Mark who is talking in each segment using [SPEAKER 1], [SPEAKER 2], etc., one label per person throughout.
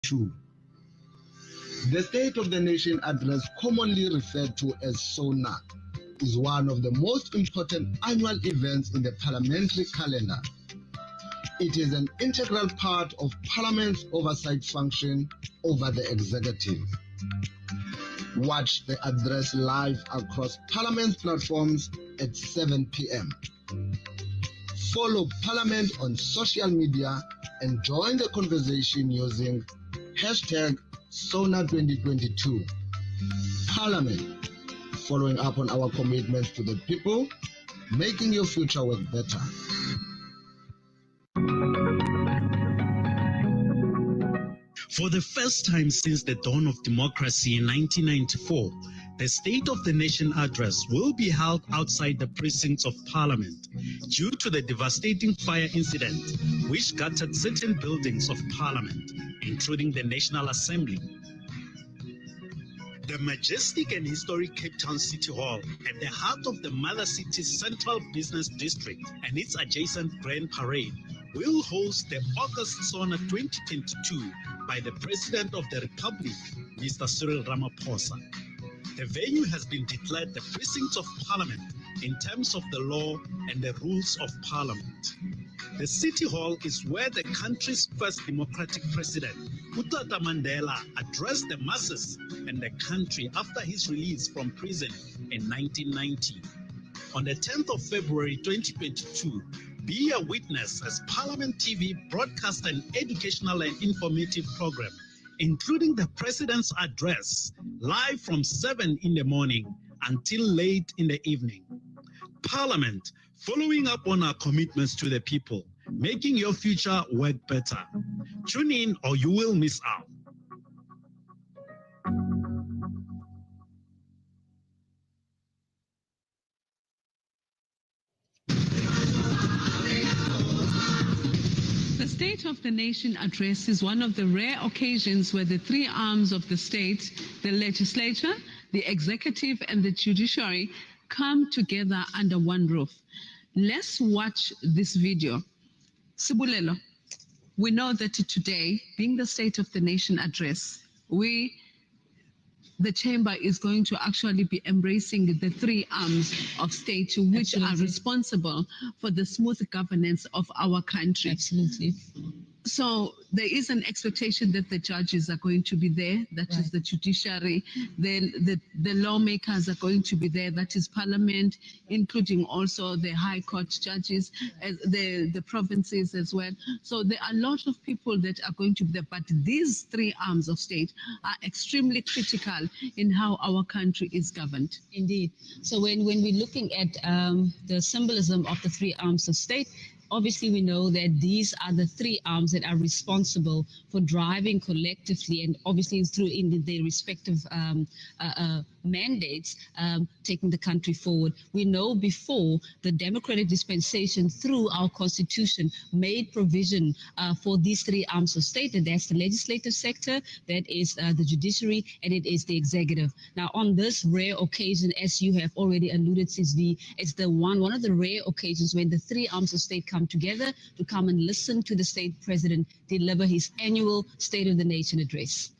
[SPEAKER 1] 2022. The State of the Nation Address, commonly referred to as SONA, is one of the most important annual events in the parliamentary calendar. It is an integral part of Parliament's oversight function over the executive. Watch the address live across Parliament platforms at 7 p.m. Follow Parliament on social media and join the conversation using hashtag SONA2022. Parliament, following up on our commitments to the people, making your future work better.
[SPEAKER 2] For the first time since the dawn of democracy in 1994, the State of the Nation Address will be held outside the precincts of Parliament due to the devastating fire incident which gutted certain buildings of Parliament, including the National Assembly. The majestic and historic Cape Town City Hall, at the heart of the Mother City's Central Business District and its adjacent Grand Parade, will host the August SONA 2022 by the President of the Republic, Mr. Cyril Ramaphosa. The venue has been declared the precincts of Parliament in terms of the law and the rules of Parliament. The City Hall is where the country's first democratic president, Utata Mandela, addressed the masses and the country after his release from prison in 1990. On the 10th of February 2022, be a witness as Parliament TV broadcasts an educational and informative program, including the President's address, live from 7 in the morning until late in the evening. Parliament, following up on our commitments to the people, making your future work better. Tune in or you will miss out.
[SPEAKER 3] The State of the Nation Address is one of the rare occasions where the three arms of the state, the legislature, the executive, and the judiciary, come together under one roof. Let's watch this video. Sibulelo, we know that today, being the State of the Nation Address, the chamber is going to actually be embracing the three arms of state which are responsible for the smooth governance of our country.
[SPEAKER 4] Absolutely.
[SPEAKER 3] So there is an expectation that the judges are going to be there, that is the judiciary, the lawmakers are going to be there, that is Parliament, including also the High Court judges, the provinces as well. So there are a lot of people that are going to be there, but these three arms of state are extremely critical in how our country is governed.
[SPEAKER 4] Indeed. So when we're looking at the symbolism of the three arms of state, obviously, we know that these are the three arms that are responsible for driving collectively and obviously through in their respective mandates, taking the country forward. We know before the democratic dispensation through our constitution made provision for these three arms of state, and that's the legislative sector, that is the judiciary, and it is the executive. Now, on this rare occasion, as you have already alluded, Sizvi, it's the one of the rare occasions when the three arms of state come together to come and listen to the state president deliver his annual State of the Nation address.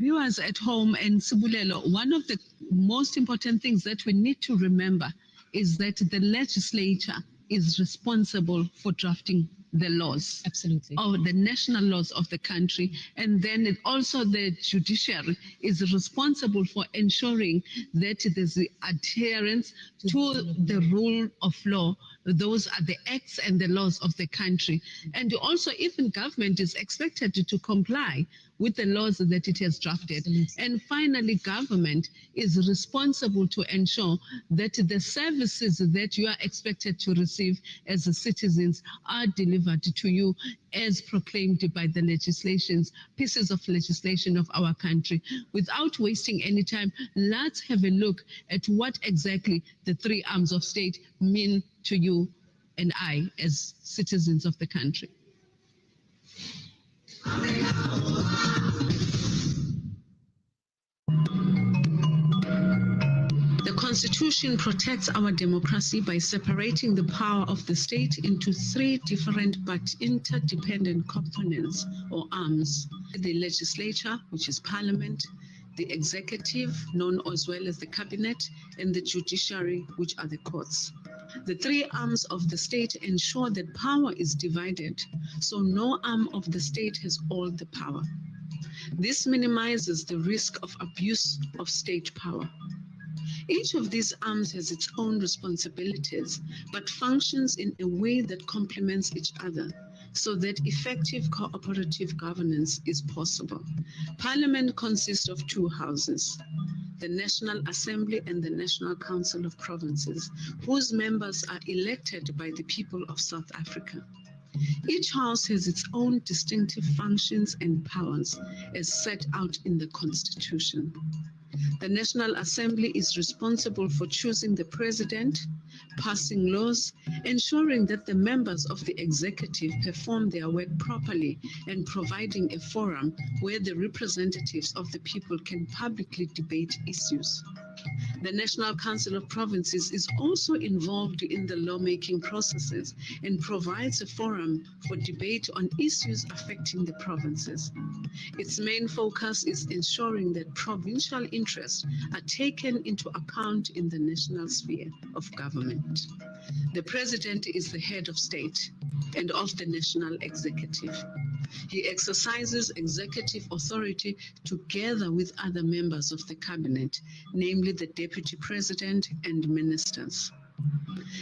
[SPEAKER 3] Viewers at home and Sibulelo, one of the most important things that we need to remember is that the legislature is responsible for drafting the laws.
[SPEAKER 4] Absolutely.
[SPEAKER 3] Of the national laws of the country. And then also the judiciary is responsible for ensuring that there's adherence to the rule of law. Those are the acts and the laws of the country. And also even government is expected to comply with the laws that it has drafted.
[SPEAKER 4] Absolutely.
[SPEAKER 3] And finally, government is responsible to ensure that the services that you are expected to receive as citizens are delivered to you as proclaimed by the pieces of legislation of our country. Without wasting any time, let's have a look at what exactly the three arms of state mean to you and I as citizens of the country. The Constitution protects our democracy by separating the power of the state into three different but interdependent components or arms. the legislature, which is parliament, the executive, known as well as the cabinet, and the judiciary, which are the courts. The three arms of the state ensure that power is divided, so no arm of the state has all the power. This minimizes the risk of abuse of state power. Each of these arms has its own responsibilities, but functions in a way that complements each other, so that effective cooperative governance is possible. Parliament consists of two houses, the National Assembly and the National Council of Provinces, whose members are elected by the people of South Africa. Each house has its own distinctive functions and powers as set out in the Constitution. The National Assembly is responsible for choosing the president, passing laws, ensuring that the members of the executive perform their work properly, and providing a forum where the representatives of the people can publicly debate issues. The National Council of Provinces is also involved in the lawmaking processes and provides a forum for debate on issues affecting the provinces. Its main focus is ensuring that provincial interests are taken into account in the national sphere of government. The president is the head of state and of the national executive. He exercises executive authority together with other members of the cabinet, namely the deputy president and ministers.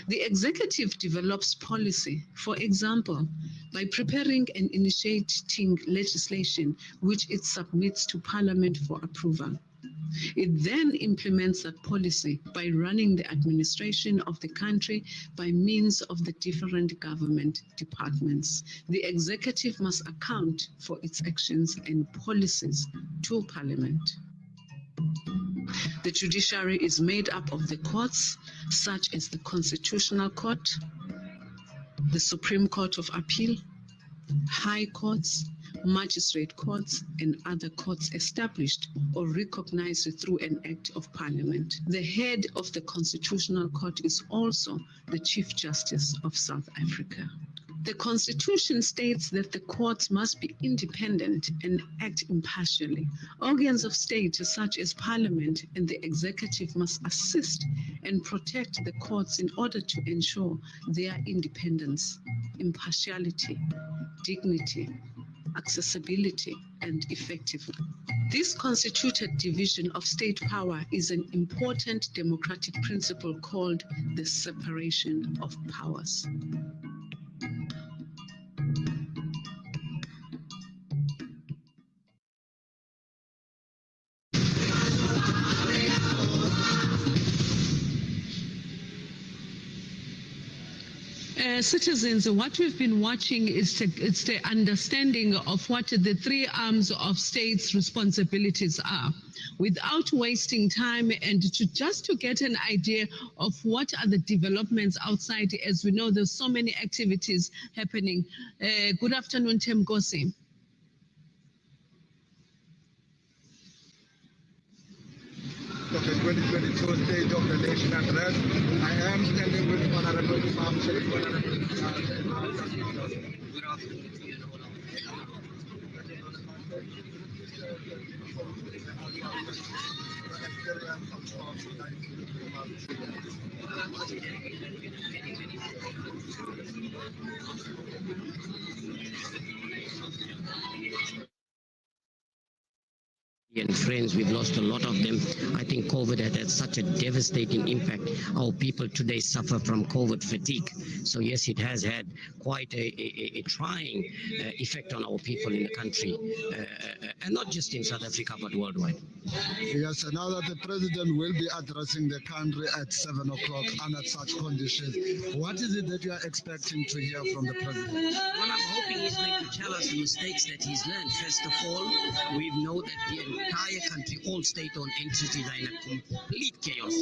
[SPEAKER 3] The executive develops policy, for example, by preparing and initiating legislation which it submits to Parliament for approval. It then implements that policy by running the administration of the country by means of the different government departments. The executive must account for its actions and policies to Parliament. The judiciary is made up of the courts, such as the Constitutional Court, the Supreme Court of Appeal, high courts, magistrate courts, and other courts established or recognized through an act of Parliament. The head of the Constitutional Court is also the Chief Justice of South Africa. The Constitution states that the courts must be independent and act impartially. Organs of state, such as Parliament and the executive, must assist and protect the courts in order to ensure their independence, impartiality, dignity, accessibility, and effectiveness. This constituted division of state power is an important democratic principle called the separation of powers. Citizens, what we've been watching is it's the understanding of what the three arms of state's responsibilities are, without wasting time, and just to get an idea of what are the developments outside. As we know, there's so many activities happening. Good afternoon, Themkosi.
[SPEAKER 1] Of the 2022 State of the Nation Address. I am standing with Honorable Imam Sharif. Good afternoon to you and all
[SPEAKER 5] and friends, we've lost a lot of them. I think COVID had such a devastating impact. Our people today suffer from COVID fatigue. So yes, it has had quite a trying effect on our people in the country, and not just in South Africa, but worldwide.
[SPEAKER 1] Yes, and now that the president will be addressing the country at 7 o'clock under such conditions, what is it that you are expecting to hear from the president?
[SPEAKER 5] Well, I'm hoping he's going to tell us the mistakes that he's learned. First of all, we know that the entire country, all state-owned entities are in a complete chaos,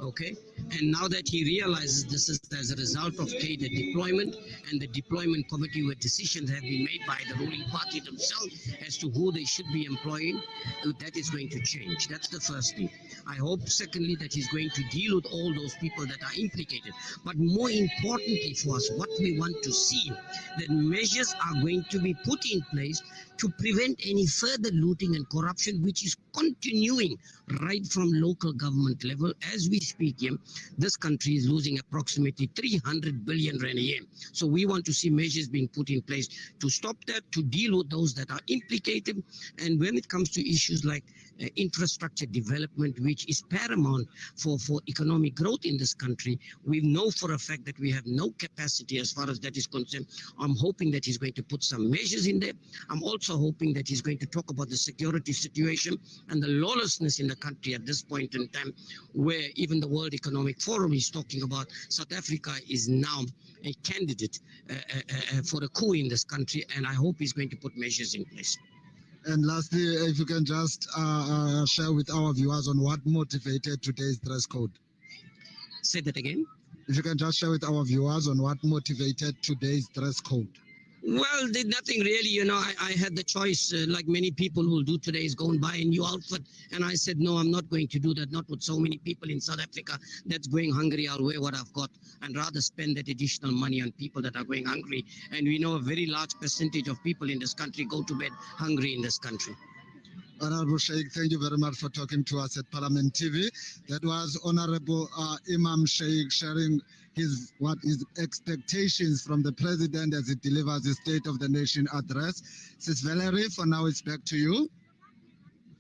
[SPEAKER 5] okay? And now that he realizes this is as a result of cadre deployment and the deployment committee, where decisions have been made by the ruling party themselves as to who they should be employing, that is going to change. That's the first thing. I hope, secondly, that he's going to deal with all those people that are implicated. But more importantly for us, what we want to see, that measures are going to be put in place to prevent any further looting and corruption, which is continuing right from local government level. As we speak here, this country is losing approximately 300 billion rand a year. So we want to see measures being put in place to stop that, to deal with those that are implicated. And when it comes to issues like infrastructure development, which is paramount for economic growth in this country, we know for a fact that we have no capacity as far as that is concerned. I'm hoping that he's going to put some measures in there. I'm also hoping that he's going to talk about the security situation and the lawlessness in the country at this point in time, where even the World Economic Forum is talking about South Africa is now a candidate for a coup in this country, and I hope he's going to put measures in place.
[SPEAKER 1] And lastly, if you can just share with our viewers on what motivated today's dress code.
[SPEAKER 5] Say that again.
[SPEAKER 1] If you can just share with our viewers on what motivated today's dress code.
[SPEAKER 5] Well, did nothing really, you know. I had the choice, like many people will do today, is go and buy a new outfit. And I said, no, I'm not going to do that. Not with so many people in South Africa that's going hungry. I'll wear what I've got and rather spend that additional money on people that are going hungry. And we know a very large percentage of people in this country go to bed hungry in this country.
[SPEAKER 1] Honorable Sheikh, thank you very much for talking to us at Parliament TV. That was Honorable Imam Sheikh sharing his expectations from the president as he delivers his State of the Nation address. Sis Valerie, for now it's back to you.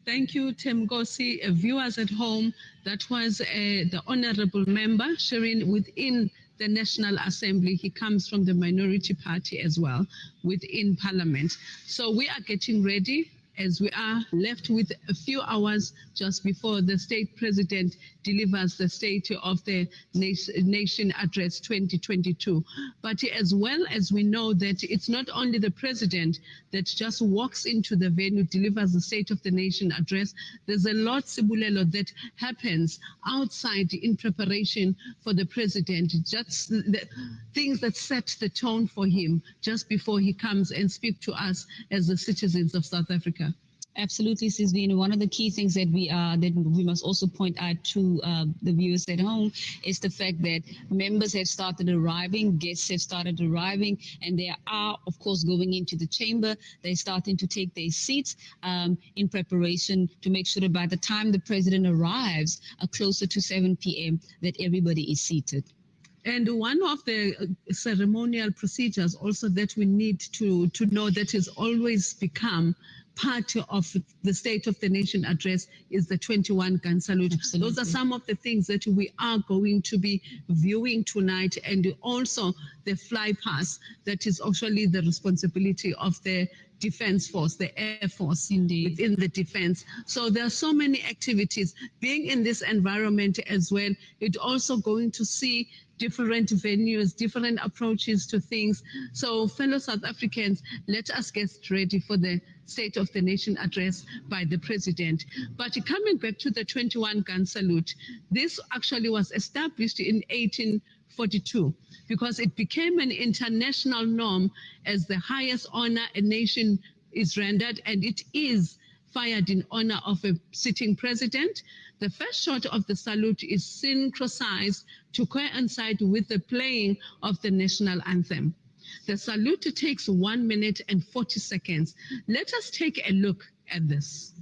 [SPEAKER 3] Thank you, Themkosi. Viewers at home, that was the honorable member sharing within the National Assembly. He comes from the minority party as well within Parliament. So we are getting ready, as we are left with a few hours just before the state president delivers the State of the Nation Address 2022. But as well as we know that it's not only the president that just walks into the venue, delivers the State of the Nation Address, there's a lot, Sibulelo, that happens outside in preparation for the president, just the things that set the tone for him just before he comes and speaks to us as the citizens of South Africa.
[SPEAKER 4] Absolutely, Sizvine. One of the key things that we must also point out to the viewers at home is the fact that members have started arriving, guests have started arriving, and they are, of course, going into the chamber. They're starting to take their seats in preparation to make sure that by the time the president arrives, closer to 7 p.m., that everybody is seated.
[SPEAKER 3] And one of the ceremonial procedures also that we need to know that has always become part of the State of the Nation address is the 21-gun salute.
[SPEAKER 4] Absolutely.
[SPEAKER 3] Those are some of the things that we are going to be viewing tonight, and also the fly pass that is actually the responsibility of the Defense Force, the Air Force, indeed, within the defense. So there are so many activities. Being in this environment as well, it's also going to see different venues, different approaches to things. So fellow South Africans, let us get ready for the State of the Nation address by the president. But coming back to the 21-gun salute, this actually was established in 1842 because it became an international norm as the highest honor a nation is rendered, and it is fired in honor of a sitting president. The first shot of the salute is synchronized to coincide with the playing of the national anthem. The salute takes 1 minute and 40 seconds. Let us take a look at this.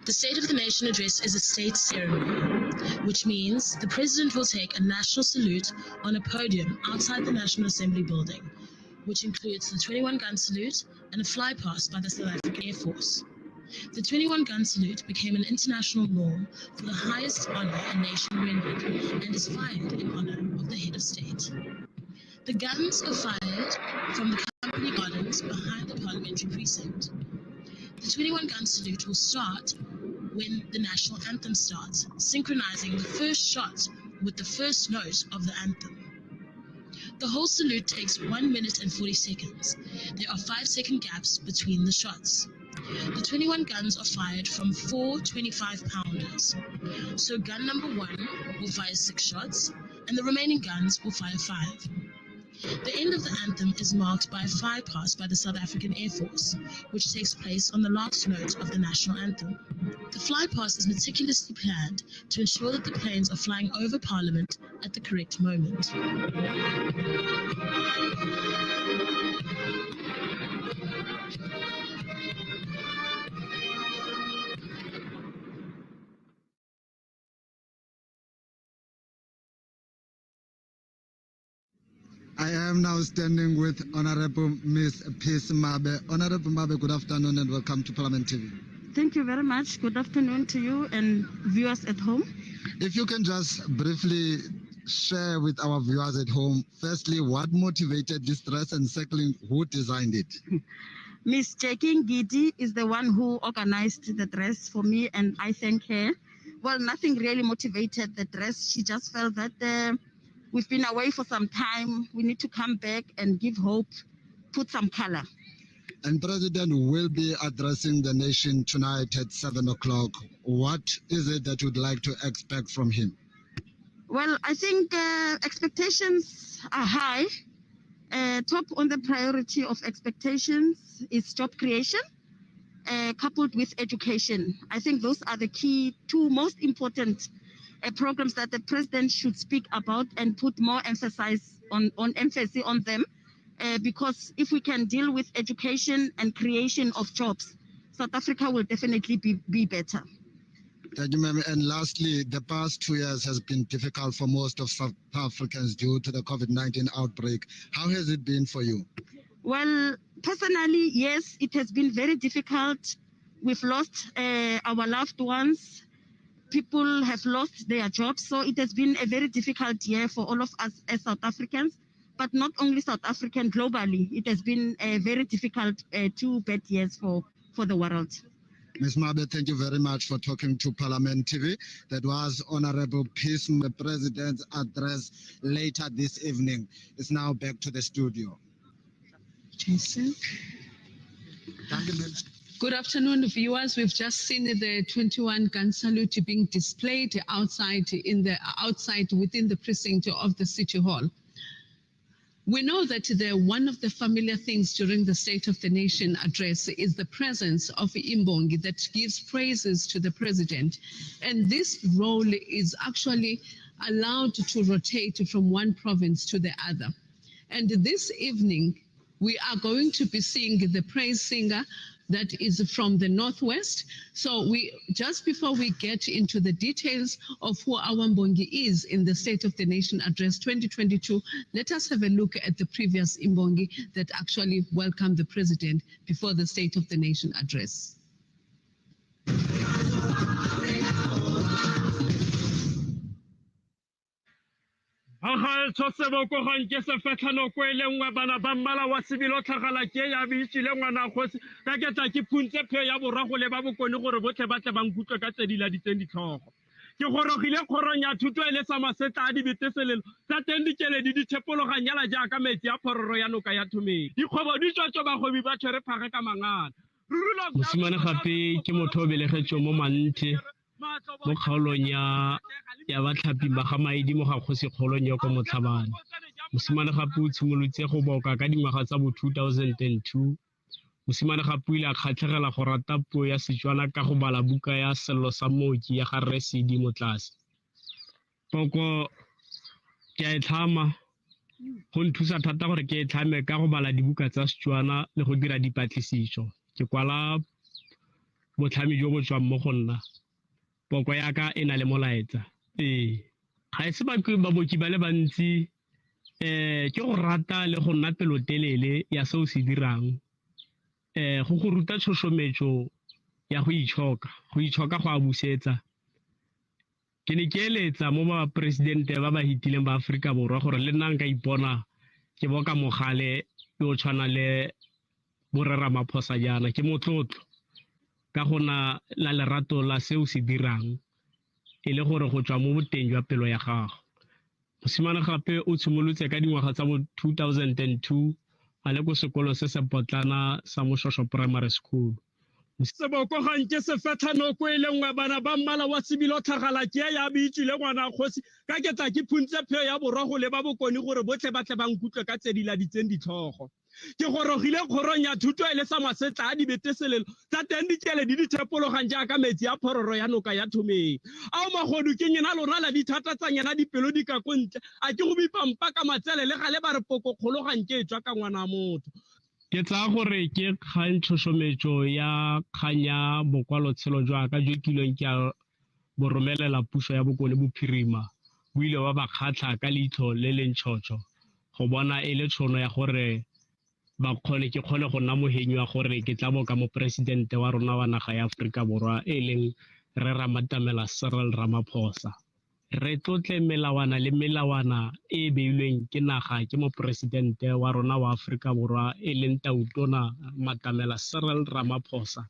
[SPEAKER 6] The State of the Nation address is a state ceremony, which means the president will take a national salute on a podium outside the National Assembly building, which includes the 21-gun salute and a flypast by the South African Air Force. The 21-gun salute became an international norm for the highest honor a nation rendered and is fired in honor of the head of state. The guns are fired from the company gardens behind the parliamentary precinct. The 21-gun salute will start when the national anthem starts, synchronizing the first shot with the first note of the anthem. The whole salute takes 1 minute and 40 seconds. There are 5-second gaps between the shots. The 21 guns are fired from 4 25-pounders. So gun number 1 will fire 6 shots, and the remaining guns will fire 5. The end of the anthem is marked by a flypast by the South African Air Force, which takes place on the last note of the national anthem. The flypast is meticulously planned to ensure that the planes are flying over Parliament at the correct moment.
[SPEAKER 1] I am now standing with Honorable Ms. Peace Mabe. Honorable Mabe, good afternoon and welcome to Parliament TV.
[SPEAKER 7] Thank you very much. Good afternoon to you and viewers at home.
[SPEAKER 1] If you can just briefly share with our viewers at home, firstly, what motivated this dress, and secondly, who designed it?
[SPEAKER 7] Miss Jackie Ngidi is the one who organized the dress for me, and I thank her. Well, nothing really motivated the dress. She just felt that we've been away for some time. We need to come back and give hope, put some color.
[SPEAKER 1] And President will be addressing the nation tonight at 7 o'clock. What is it that you'd like to expect from him?
[SPEAKER 7] Well, I think expectations are high. Top on the priority of expectations is job creation, coupled with education. I think those are the two most important programs that the president should speak about and put more emphasis on them. Because if we can deal with education and creation of jobs, South Africa will definitely be better.
[SPEAKER 1] Thank you, ma'am. And lastly, the past 2 years has been difficult for most of South Africans due to the COVID-19 outbreak. How has it been for you?
[SPEAKER 7] Well, personally, yes, it has been very difficult. We've lost our loved ones. People have lost their jobs. So it has been a very difficult year for all of us as South Africans. But not only South African, globally, it has been a very difficult 2 bad years for the world.
[SPEAKER 1] Ms. Mabe, thank you very much for talking to Parliament TV. That was Honorable Peace, the President's address later this evening. It's now back to the studio.
[SPEAKER 3] Jason.
[SPEAKER 1] Thank you, ma'am.
[SPEAKER 3] Good afternoon, viewers. We've just seen the 21 gun salute being displayed outside within the precinct of the City Hall. We know that one of the familiar things during the State of the Nation address is the presence of Imbongi that gives praises to the president. And this role is actually allowed to rotate from one province to the other. And this evening, we are going to be seeing the praise singer that is from the Northwest. So just before we get into the details of who our Mbongi is in the State of the Nation Address 2022, let us have a look at the previous Mbongi that actually welcomed the President before the State of the Nation Address.
[SPEAKER 8] Ke se fetlhano ko ele nngwe bana ba mmala wa sebilo tlhagala ke ya bitšile ngwana kgosi ka ke tla ke phuntse pheo ya borago le ba bokone gore botlhe ba tle ba nkutlwe ka tse di laditseng ditlhogo ke gorogile kgorong ya thuto e le sa masetla a dibeteselelo tsa teng dikeledi di thepologanyala jaaka metsi a phororo ya noka ya thomedi dikgwebo di tswatswa bagwebi ba tshwere phage ka mangana mosimane gape ke motho o belegetswe mo manthe mo kgaolong ya batlhapi ba ga maedi mo ga kgosikgolong ya ko Motlhabane. Mosimane gape o tshimolotse go boka ka dingwaga tsa bo 2002. Mosimane gape o ile a kgatlhegela go rata puo ya Setswana ka go bala buka ya Sello sa Mooki ya ga Rre Sedi mo tlase. Poko ke a e tlhama go nthusa thata gore ke e tlhame ka go bala dibuka tsa Setswana le go dira dipatlisiso. Ke kwala botlhami jo bo tswang mo go nna. Poko ya ka e na le molaetsa. Ga e se baboki ba le bantsi ke go rata le go nna pelotelele ya se o se dirang. Go go ruta tshosometso ya go itshoka go a busetsa. Ke ne ke eletsa mo ba presidente ba ba hitileng ba Afrika Borwa gore le nna nka ipona ke boka mogale yo tshwana le Borra Ramaphosa jana ke motlotlo ka gona la lerato la se o se dirang e le gore go tswa mo boteng jwa pelo ya gago. Mosimane gape o tshimolotse ka dingwaga tsa mo 2002 a le ko sekolo se se potlana sa Moshosho Primary School. seboko ga nke se fetha noko e lengwe bana ba mmala wa sebilo tlhagala ke ya beitsile ngwana kgosi ka ke tla ke phuntse pheo ya borwago le ba bokone gore botlhe ba tle ba nkutlwe ka tse di laditseng ditlhogo ke gorogile kgorong ya thuto e le sa masetla a dibeteselelo tsa teng dikele di dithepologang jaaka metsi a phororo ya noka ya thomeng ao magodu ke nyena lona la dithata tsa nyena dipelo di ka kontle a ke go bipampa ka matsele le gale ba re poko kgologang ke etswa ka ngwana motho ke tla gore ke kgang tshosometso ya kganya bokwalotshelo jwa ka jo kileng ke a boromelela puso ya bokone bophirima bo ile wa ba kgatlha ka leitlho le le ntšhotšho go bona e le tšhono ya gore ke kgone go nna mohenywa gore ke tla boka moporesidente wa rona wa naga ya Aforika Borwa e leng re Ramatamela Cyril Ramaphosa re tlotle melawana le melawana e beilweng ke naga ke moporesidente wa rona wa Aforika Borwa e leng Tautona Matamela Cyril Ramaphosa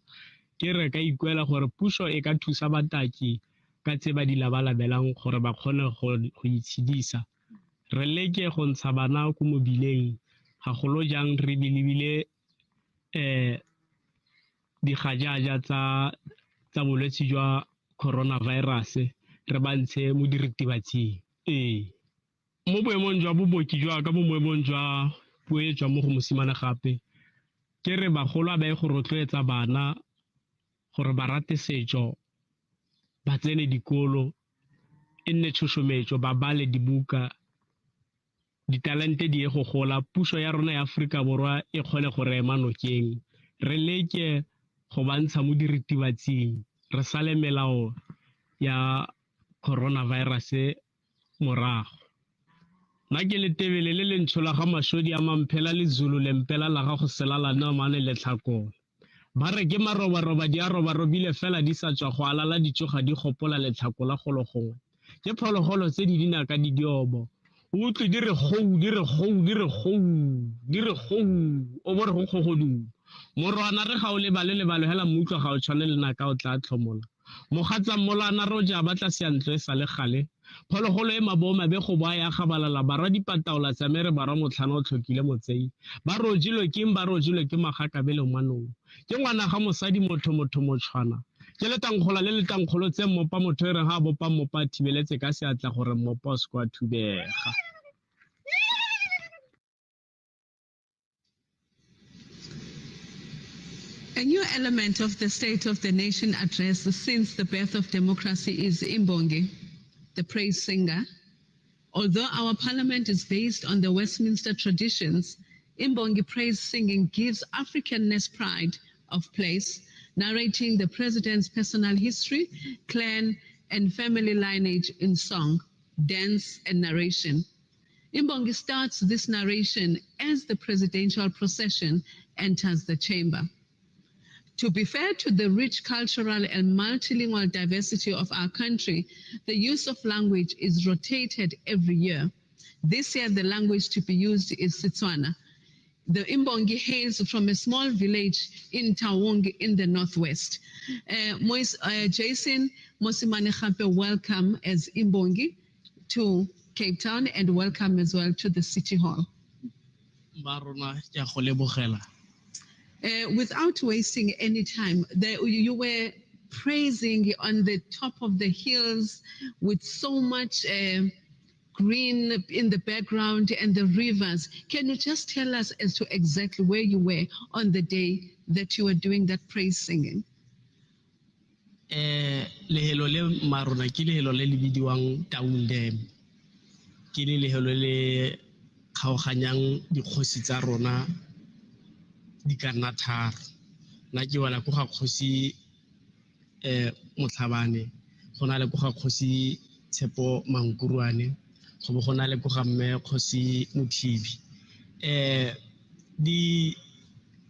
[SPEAKER 8] ke re ka ikuela gore puso e ka thusa bataki ka tse ba di labalabelang gore ba kgone go itshedisa re leke go ntsha bana ko mobileng ga golo jang re bilebile digajaja tsa bolwetse jwa coronavirus re bantshe mo diritibatsing mo boemong jwa boboki jwa ka mo boemong jwa puo jwa mo go mosimane gape ke re bagolo ba e go rotloetsa bana gore ba rate setso ba tsene dikolo e nne tshosometso ba bale dibuka ditalente di e go gola puso ya rona ya Aforika Borwa e kgone go re ema nokeng re leke go bantsha mo diritibatsing re sale melao ya coronavirus morago nna ke le tebele le lentshola ga masodi a mamphela le zulu lempela la ga go selala na mane le tlhakole ba re ke marobaroba di a robarobile fela di sa tswa go alala ditsoga di gopola letlhakola gologongwe ke phologolo tse di dina ka didiobo o tle di re gou di re gou di re gou di re gou o bore go gogodu morwana re ga o le bale hela mmutlwa ga o tshwane le naka o tla tlhomola mogatsa molana roja ba tla se antlo e sa le gale phologolo e maboma be go ba ya gabalala barwa dipataola tsa mere barwa motlhano o tlhokile motsei ba rojilwe ke magakabele manong ke ngwana ga mosadi motho motshwana ke le tankgola le le tankgolo tse mmopa motho e re ga bopa mmopa thibeletse ka seatla gore mmopa o se kwa thubega
[SPEAKER 3] A new element of the State of the Nation address since the birth of democracy is Imbongi, the praise singer. Although our parliament is based on the Westminster traditions, Imbongi praise singing gives Africanness pride of place, narrating the president's personal history, clan, and family lineage in song, dance, and narration. Imbongi starts this narration as the presidential procession enters the chamber. To be fair to the rich cultural and multilingual diversity of our country, the use of language is rotated every year. This year, the language to be used is Setswana. The Imbongi hails from a small village in Taung in the northwest. Jason Mosimane-Khape, welcome as Imbongi to Cape Town and welcome as well to the City Hall. Without wasting any time, you were praising on the top of the hills with so much green in the background and the rivers. Can you just tell us as to exactly where you were on the day that you were doing that praise singing?
[SPEAKER 5] Lehelo le marona ke lehelo le bidiwang Taung Dam. Ke lehelo le kgaoganyang dikgosi tsa rona di ka nna tharo nna ke wala go ga kgosi Motlhabane go na le go ga kgosi Tshepo Mankuruane go bo go na le go ga mme kgosi Mothibi di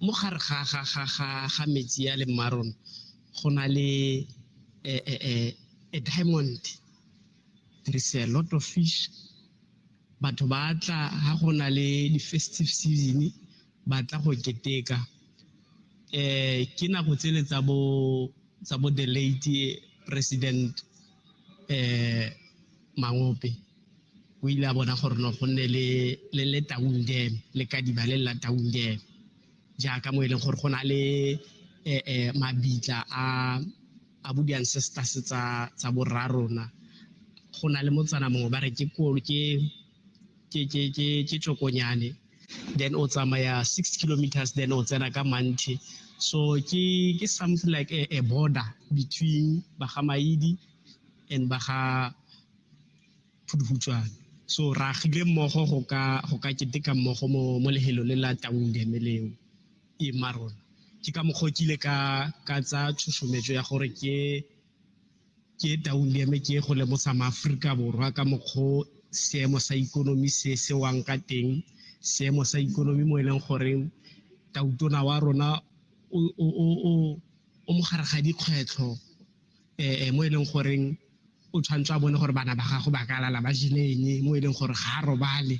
[SPEAKER 5] mo gare ga metsi ya le maron go na le a diamond. There is a lot of fish batho ba tla ha go na le di festive season ba tla go keteka ke na go tsele tsa bo the late president Mangope o ile a bona gore no go nne le Taung Dam le ka di balela Taung Dam jaaka mo ile gore go na le
[SPEAKER 9] mabitla a bo di-ancestors tsa borra rona. Go na le motsana mongwe ba re ke Chokonyane, then o tsamaya 6 kilometers, then o tsena ka Manti. So ke something like a border between Bahamaidi and Baha Pudhuchwan. So ra gile mmogo go ka keteka mmogo mo lehelo le la Taungdeme leo e marona. Ke ka mogokile ka tsa tshosometso ya gore ke Taungdeme ke go lemosa maAforika Borwa ka mokgo seemo sa ikonomi se wang ka teng, seemo sa ikonomi mo e leng gore tautona wa rona o mogare ga dikgwetlho mo e leng gore o tshwantswa bone gore bana ba gago ba ka lala ba jeleng, mo e leng gore ga robale.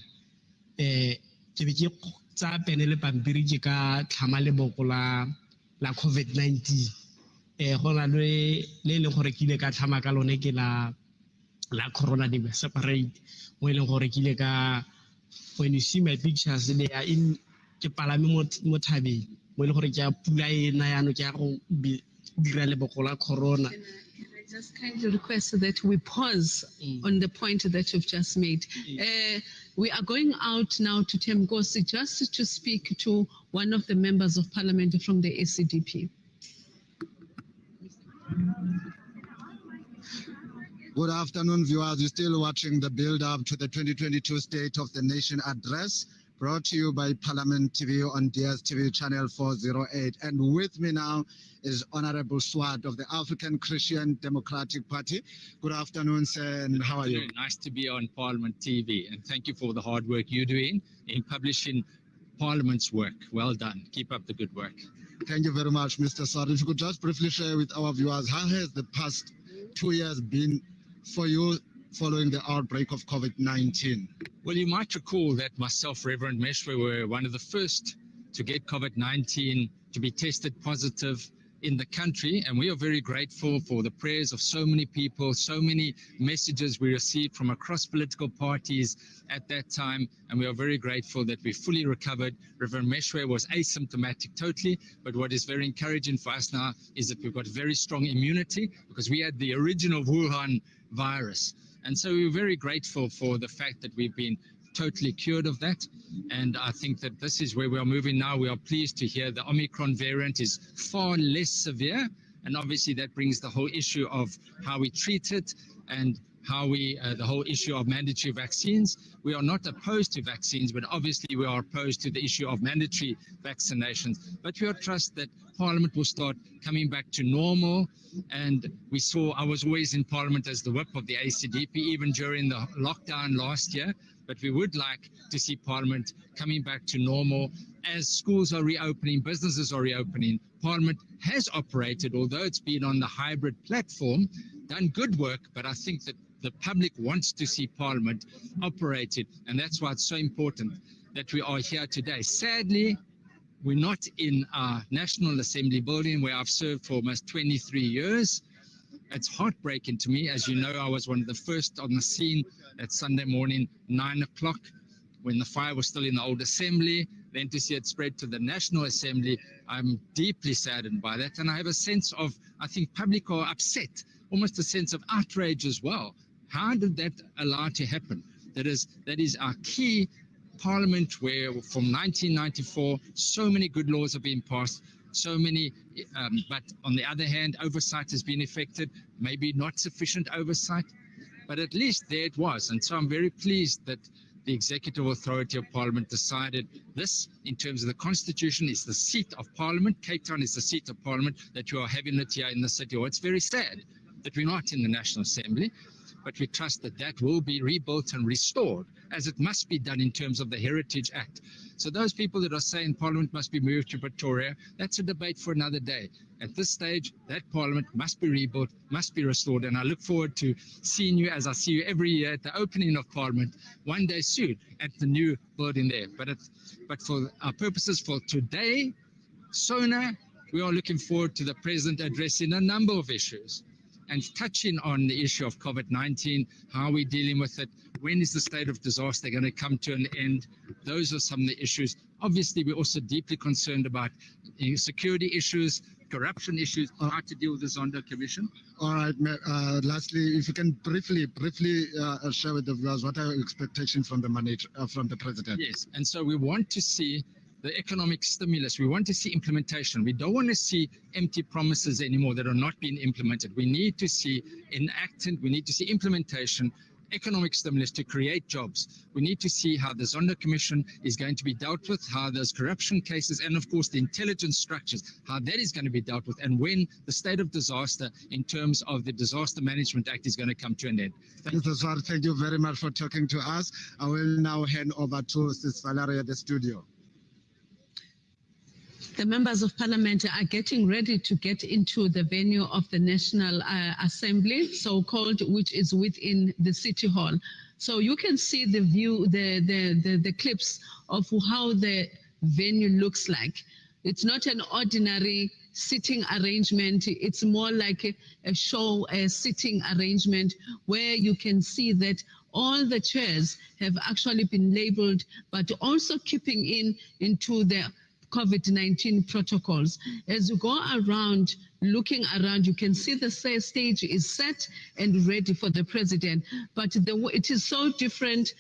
[SPEAKER 9] Ke be ke tsa pene le pampiri ke ka tlhama leboko la COVID-19. Go na le leng gore ke ile ka tlhama ka lone ke la Corona separate, mo e leng gore ke ile ka, when you see my pictures they are in, ke palame mo thabeng mo e leng gore ke a pula e na yano ke a go dira leboko la Corona.
[SPEAKER 3] I just kindly request that we pause on the point that you've just made. We are going out now to Themkosi just to speak to one of the members of parliament from the ACDP.
[SPEAKER 1] Good afternoon, viewers. You're still watching the build-up to the 2022 State of the Nation Address, brought to you by Parliament TV on DSTV channel 408. And with me now is Honorable Swart of the African Christian Democratic Party. Good afternoon, sir, and how are you?
[SPEAKER 10] Nice to be on Parliament TV, and thank you for the hard work you're doing in publishing Parliament's work. Well done. Keep up the good work.
[SPEAKER 1] Thank you very much, Mr. Swart. If you could just briefly share with our viewers, how has the past 2 years been for you following the outbreak of COVID-19?
[SPEAKER 10] Well, you might recall that myself, Reverend Meshwe, were one of the first to get COVID-19, to be tested positive in the country, and we are very grateful for the prayers of so many people, so many messages we received from across political parties at that time, and we are very grateful that we fully recovered. Reverend Meshwe was asymptomatic totally, but what is very encouraging for us now is that we've got very strong immunity because we had the original Wuhan virus, and so we're very grateful for the fact that we've been totally cured of that. And I think that this is where we are moving now. We are pleased to hear the Omicron variant is far less severe, and obviously that brings the whole issue of how we treat it and how we the whole issue of mandatory vaccines. We are not opposed to vaccines, but obviously we are opposed to the issue of mandatory vaccinations. But we trust that Parliament will start coming back to normal. And we saw, I was always in Parliament as the whip of the ACDP, even during the lockdown last year. But we would like to see Parliament coming back to normal as schools are reopening, businesses are reopening. Parliament has operated, although it's been on the hybrid platform, done good work, but I think that the public wants to see Parliament operated, and that's why it's so important that we are here today. Sadly, we're not in our National Assembly building where I've served for almost 23 years. It's heartbreaking to me. As you know, I was one of the first on the scene at Sunday morning, 9 o'clock, when the fire was still in the old assembly. Then to see it spread to the National Assembly, I'm deeply saddened by that. And I have a sense of, I think public are upset, almost a sense of outrage as well. How did that allow to happen? That is our key Parliament where from 1994, so many good laws have been passed, so many, but on the other hand, oversight has been effected, maybe not sufficient oversight, but at least there it was. And so I'm very pleased that the Executive Authority of Parliament decided this, in terms of the Constitution, is the seat of Parliament. Cape Town is the seat of Parliament, that you are having it here in the City Hall. It's very sad that we're not in the National Assembly, but we trust that that will be rebuilt and restored, as it must be done in terms of the Heritage Act. So those people that are saying Parliament must be moved to Pretoria, that's a debate for another day. At this stage, that Parliament must be rebuilt, must be restored, and I look forward to seeing you, as I see you every year, at the opening of Parliament, one day soon, at the new building there. But for our purposes for today, SONA, we are looking forward to the President addressing a number of issues and touching on the issue of COVID-19, how we're dealing with it, when is the state of disaster going to come to an end? Those are some of the issues. Obviously, we're also deeply concerned about security issues, corruption issues, how to deal with the Zondo Commission.
[SPEAKER 1] All right. Lastly, if you can briefly share with the viewers what are your expectations from the president?
[SPEAKER 10] Yes, and so we want to see the economic stimulus. We want to see implementation. We don't want to see empty promises anymore that are not being implemented. We need to see enacted, we need to see implementation, economic stimulus to create jobs. We need to see how the Zondo Commission is going to be dealt with, how those corruption cases, and of course the intelligence structures, how that is going to be dealt with, and when the state of disaster in terms of the Disaster Management Act is going to come to an end.
[SPEAKER 1] Mr. Swart, thank you very much for talking to us. I will now hand over to Sis Valerie at the studio.
[SPEAKER 3] The members of parliament are getting ready to get into the venue of the National Assembly, so-called, which is within the City Hall. So you can see the view, the clips of how the venue looks like. It's not an ordinary sitting arrangement. It's more like a show, a sitting arrangement where you can see that all the chairs have actually been labeled, but also keeping into the COVID-19 protocols. As you go around, looking around, you can see the stage is set and ready for the president. But it is so different.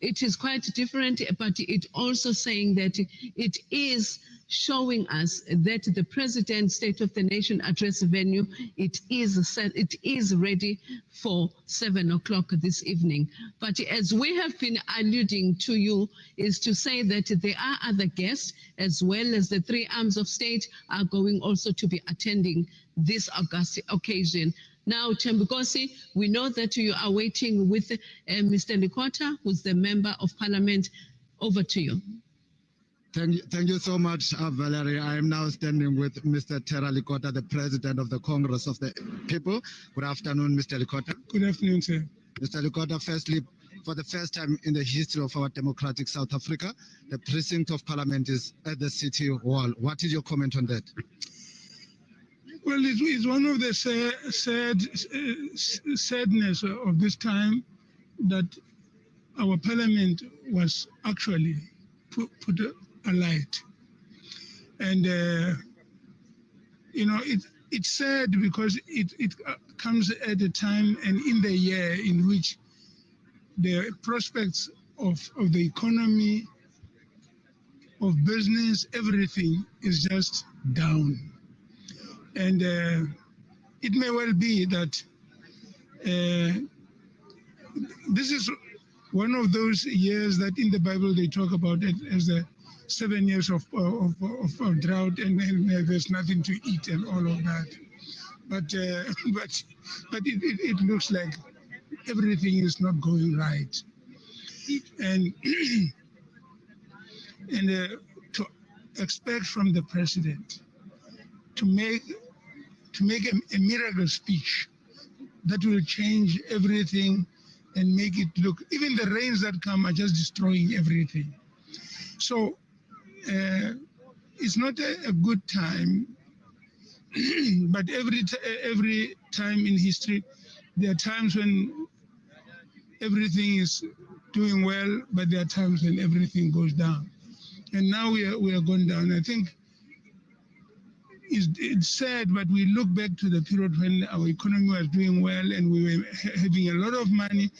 [SPEAKER 3] It is quite different, but it also saying that it is showing us that the President's State of the Nation address venue, it is set, it is ready for 7 o'clock this evening. But as we have been alluding to you, is to say that there are other guests, as well as the three arms of state are going also to be attending this august occasion. Now, Thembinkosi, we know that you are waiting with Mr. Likota, who's the Member of Parliament. Over to you.
[SPEAKER 1] Thank you so much, Valerie. I am now standing with Mr. Terah Likota, the President of the Congress of the People. Good afternoon, Mr. Likota.
[SPEAKER 11] Good afternoon, sir.
[SPEAKER 1] Mr. Likota, firstly, for the first time in the history of our democratic South Africa, the precinct of Parliament is at the City Hall. What is your comment on that?
[SPEAKER 11] Well, it's one of the sadness of this time that our Parliament was actually put alight. And, it's sad because it comes at a time and in the year in which the prospects of the economy, of business, everything is just down. And it may well be that this is one of those years that in the Bible they talk about it as the 7 years of drought and there's nothing to eat and all of that. But it looks like everything is not going right. And to expect from the president to make a miracle speech that will change everything and make it look, even the rains that come are just destroying everything. So it's not a good time, but every time in history, there are times when everything is doing well, but there are times when everything goes down. And now we are going down. I think it's sad, but we look back to the period when our economy was doing well and we were having a lot of money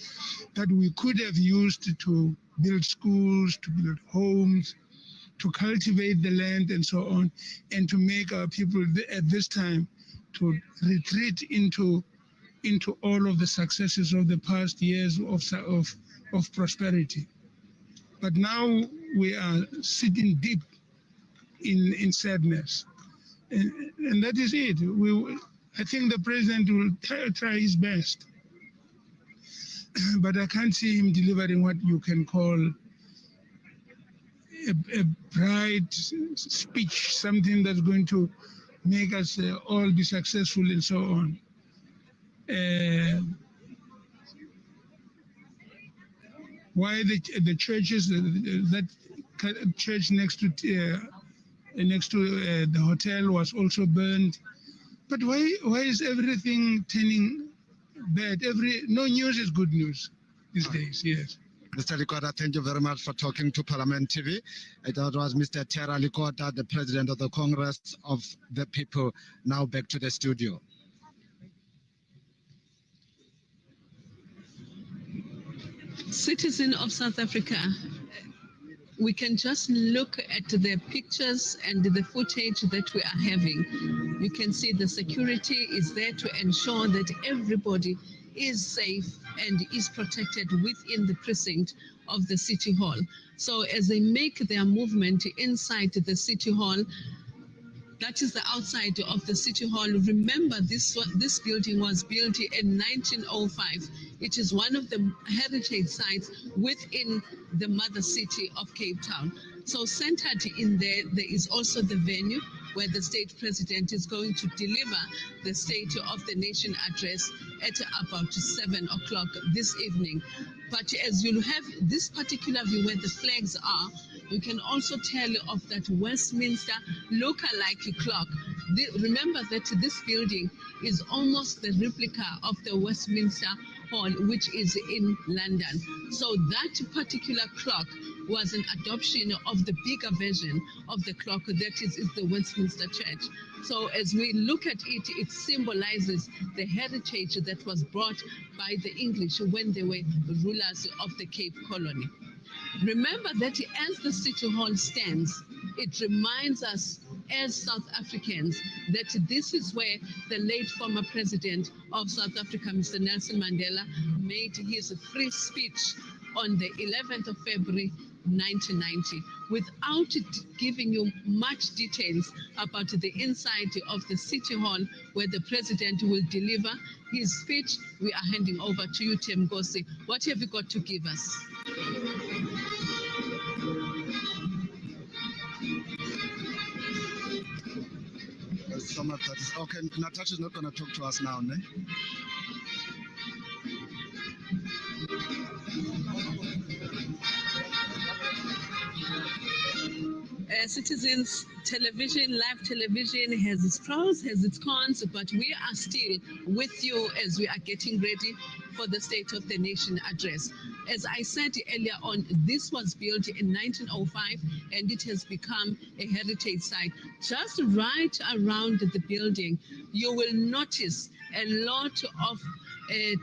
[SPEAKER 11] that we could have used to build schools, to build homes, to cultivate the land and so on, and to make our people at this time to retreat into all of the successes of the past years of prosperity. But now we are sitting deep in sadness. And that is it. I think the president will try his best. But I can't see him delivering what you can call a bright speech, something that's going to make us all be successful and so on. Why the churches, that church next to the hotel was also burned. But why is everything turning bad? No news is good news these days, yes.
[SPEAKER 1] Mr. Likota, thank you very much for talking to Parliament TV. That was Mr. Terah Likota, the President of the Congress of the People. Now back to the studio.
[SPEAKER 3] Citizen of South Africa, we can just look at the pictures and the footage that we are having. You can see the security is there to ensure that everybody is safe and is protected within the precinct of the City Hall. So as they make their movement inside the City Hall, that is the outside of the City Hall. Remember, this building was built in 1905. It is one of the heritage sites within the mother city of Cape Town. So centered in there is also the venue where the state president is going to deliver the State of the Nation address at about 7 o'clock this evening. But as you have this particular view where the flags are, you can also tell of that Westminster look-alike clock. Remember that this building is almost the replica of the Westminster Hall, which is in London. So that particular clock was an adoption of the bigger version of the clock that is the Westminster Church. So as we look at it, it symbolizes the heritage that was brought by the English when they were rulers of the Cape Colony. Remember that as the City Hall stands, it reminds us as South Africans that this is where the late former president of South Africa, Mr. Nelson Mandela, made his free speech on the 11th of February 1990, without giving you much details about the inside of the City Hall where the president will deliver his speech. We are handing over to you, Thembikhisi. What have you got to give us?
[SPEAKER 1] So much that is okay. Natasha is not going to talk to us now, ne?
[SPEAKER 3] Citizens Television, live television has its pros, has its cons, but we are still with you as we are getting ready for the State of the Nation address. As I said earlier on, this was built in 1905 and it has become a heritage site. Just right around the building, you will notice a lot of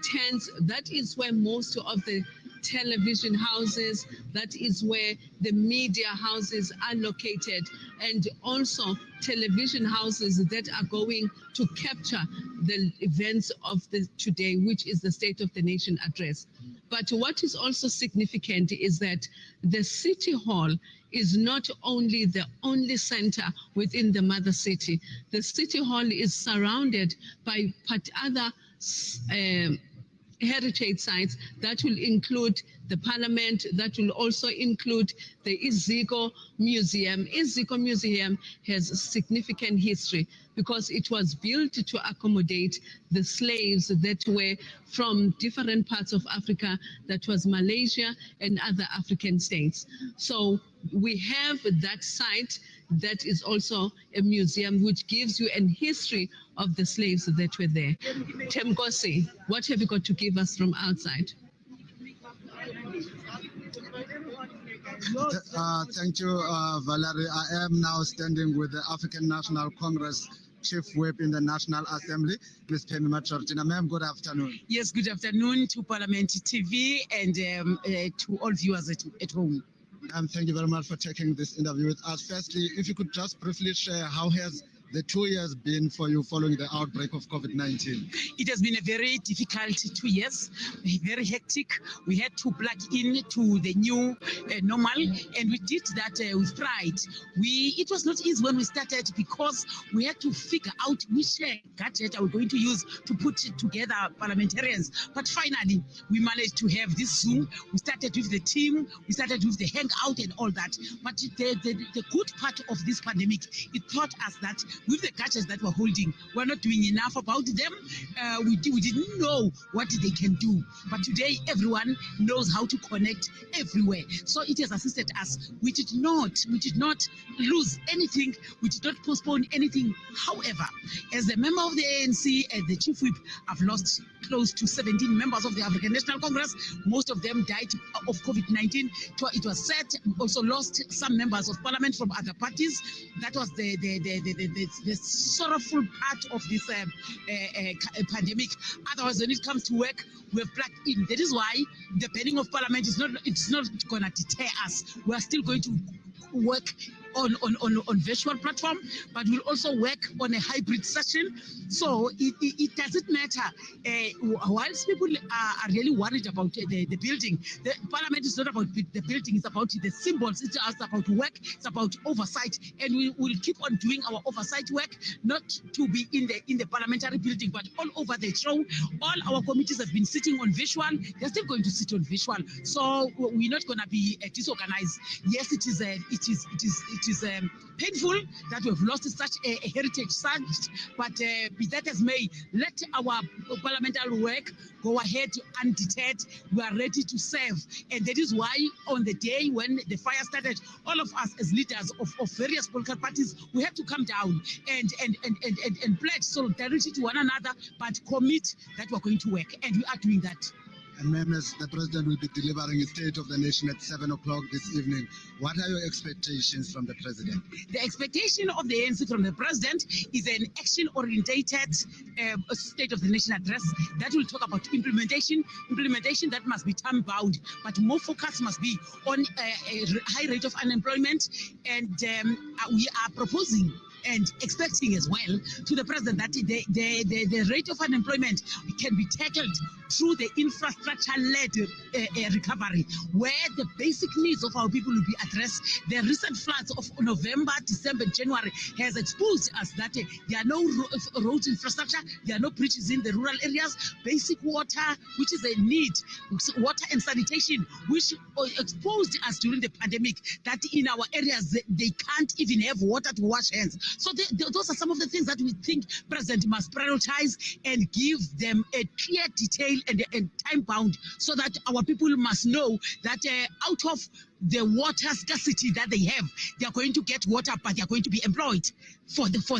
[SPEAKER 3] tents. That is where most of the television houses, that is where the media houses are located, and also television houses that are going to capture the events of the today, which is the State of the Nation address. But what is also significant is that the City Hall is not only the only center within the mother city. The City Hall is surrounded by other heritage sites that will include the Parliament, that will also include the Iziko Museum. Iziko Museum has a significant history because it was built to accommodate the slaves that were from different parts of Africa, that was Malaysia and other African states. So we have that site that is also a museum which gives you a history of the slaves that were there. Thembikhisi, what have you got to give us from outside?
[SPEAKER 1] Thank you, Valerie. I am now standing with the African National Congress Chief Whip in the National Assembly, Ms. Phemi Matshwakatjina. Ma'am, good afternoon.
[SPEAKER 12] Yes, good afternoon to Parliament TV and to all viewers at home.
[SPEAKER 1] Thank you very much for taking this interview with us. Firstly, if you could just briefly share how has the 2 years been for you following the outbreak of COVID-19?
[SPEAKER 12] It has been a very difficult 2 years, very hectic. We had to plug in to the new normal, and we did that with pride. It was not easy when we started because we had to figure out which gadget are we going to use to put together parliamentarians. But finally, we managed to have this Zoom. We started with the team, we started with the hangout and all that. But the good part of this pandemic, it taught us that with the gadgets that we're holding, we're not doing enough about them. We didn't know what they can do. But today, everyone knows how to connect everywhere. So it has assisted us. We did not lose anything. We did not postpone anything. However, as a member of the ANC and the chief whip, I've lost close to 17 members of the African National Congress. Most of them died of COVID-19. It was said also lost some members of parliament from other parties. That was the sorrowful part of this pandemic. Otherwise, when it comes to work, we're plugged in. That is why the banning of parliament is not going to deter us. We are still going to work on virtual platform, but we'll also work on a hybrid session. So it doesn't matter. Whilst people are really worried about the building, the parliament is not about the building, it's about the symbols, it's just about work, it's about oversight, and we will keep on doing our oversight work, not to be in the parliamentary building, but all over the show. All our committees have been sitting on visual, they're still going to sit on visual. So we're not going to be disorganized. Yes, it is painful that we've lost such a heritage site, but be that as may, let our parliamentary work go ahead undeterred. We are ready to serve, and that is why on the day when the fire started, all of us as leaders of various political parties, we have to come down and pledge solidarity to one another, but commit that we're going to work, and we are doing that.
[SPEAKER 1] And members, the president will be delivering a State of the Nation at 7 o'clock this evening. What are your expectations from the president?
[SPEAKER 12] The expectation of the ANC from the president is an action-orientated State of the Nation address that will talk about implementation that must be time-bound, but more focus must be on a high rate of unemployment, and we are proposing and expecting as well to the president that the rate of unemployment can be tackled through the infrastructure-led recovery, where the basic needs of our people will be addressed. The recent floods of November, December, January has exposed us that there are no roads infrastructure, there are no bridges in the rural areas, basic water, which is a need, water and sanitation, which exposed us during the pandemic, that in our areas they can't even have water to wash hands. So those are some of the things that we think President must prioritize and give them a clear detail and time bound, so that our people must know that out of the water scarcity that they have, they are going to get water, but they are going to be employed for them for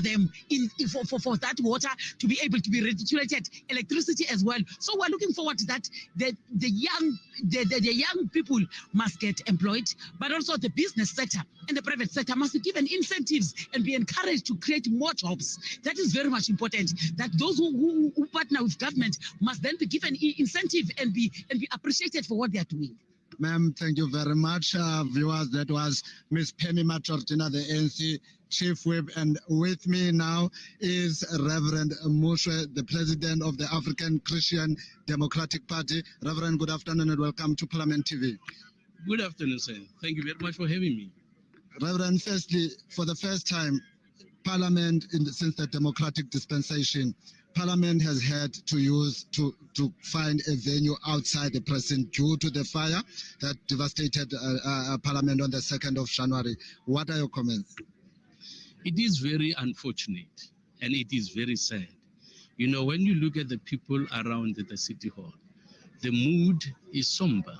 [SPEAKER 12] that water to be able to be regulated, electricity as well. So we're looking forward to that. The young people must get employed, but also the business sector and the private sector must be given incentives and be encouraged to create more jobs. That is very much important. That those who partner with government must then be given incentive and be appreciated for what they are doing.
[SPEAKER 1] Ma'am, thank you very much. Viewers, that was Ms. Penny Matortina, the ANC Chief Whip, and with me now is Reverend Mushwe, the President of the African Christian Democratic Party. Reverend, good afternoon and welcome to Parliament TV.
[SPEAKER 13] Good afternoon, sir. Thank you very much for having me.
[SPEAKER 1] Reverend, firstly, for the first time, Parliament, since the democratic dispensation, Parliament has had to find a venue outside the precinct due to the fire that devastated Parliament on the 2nd of January. What are your comments?
[SPEAKER 13] It is very unfortunate and it is very sad. You know, when you look at the people around the City Hall, the mood is somber.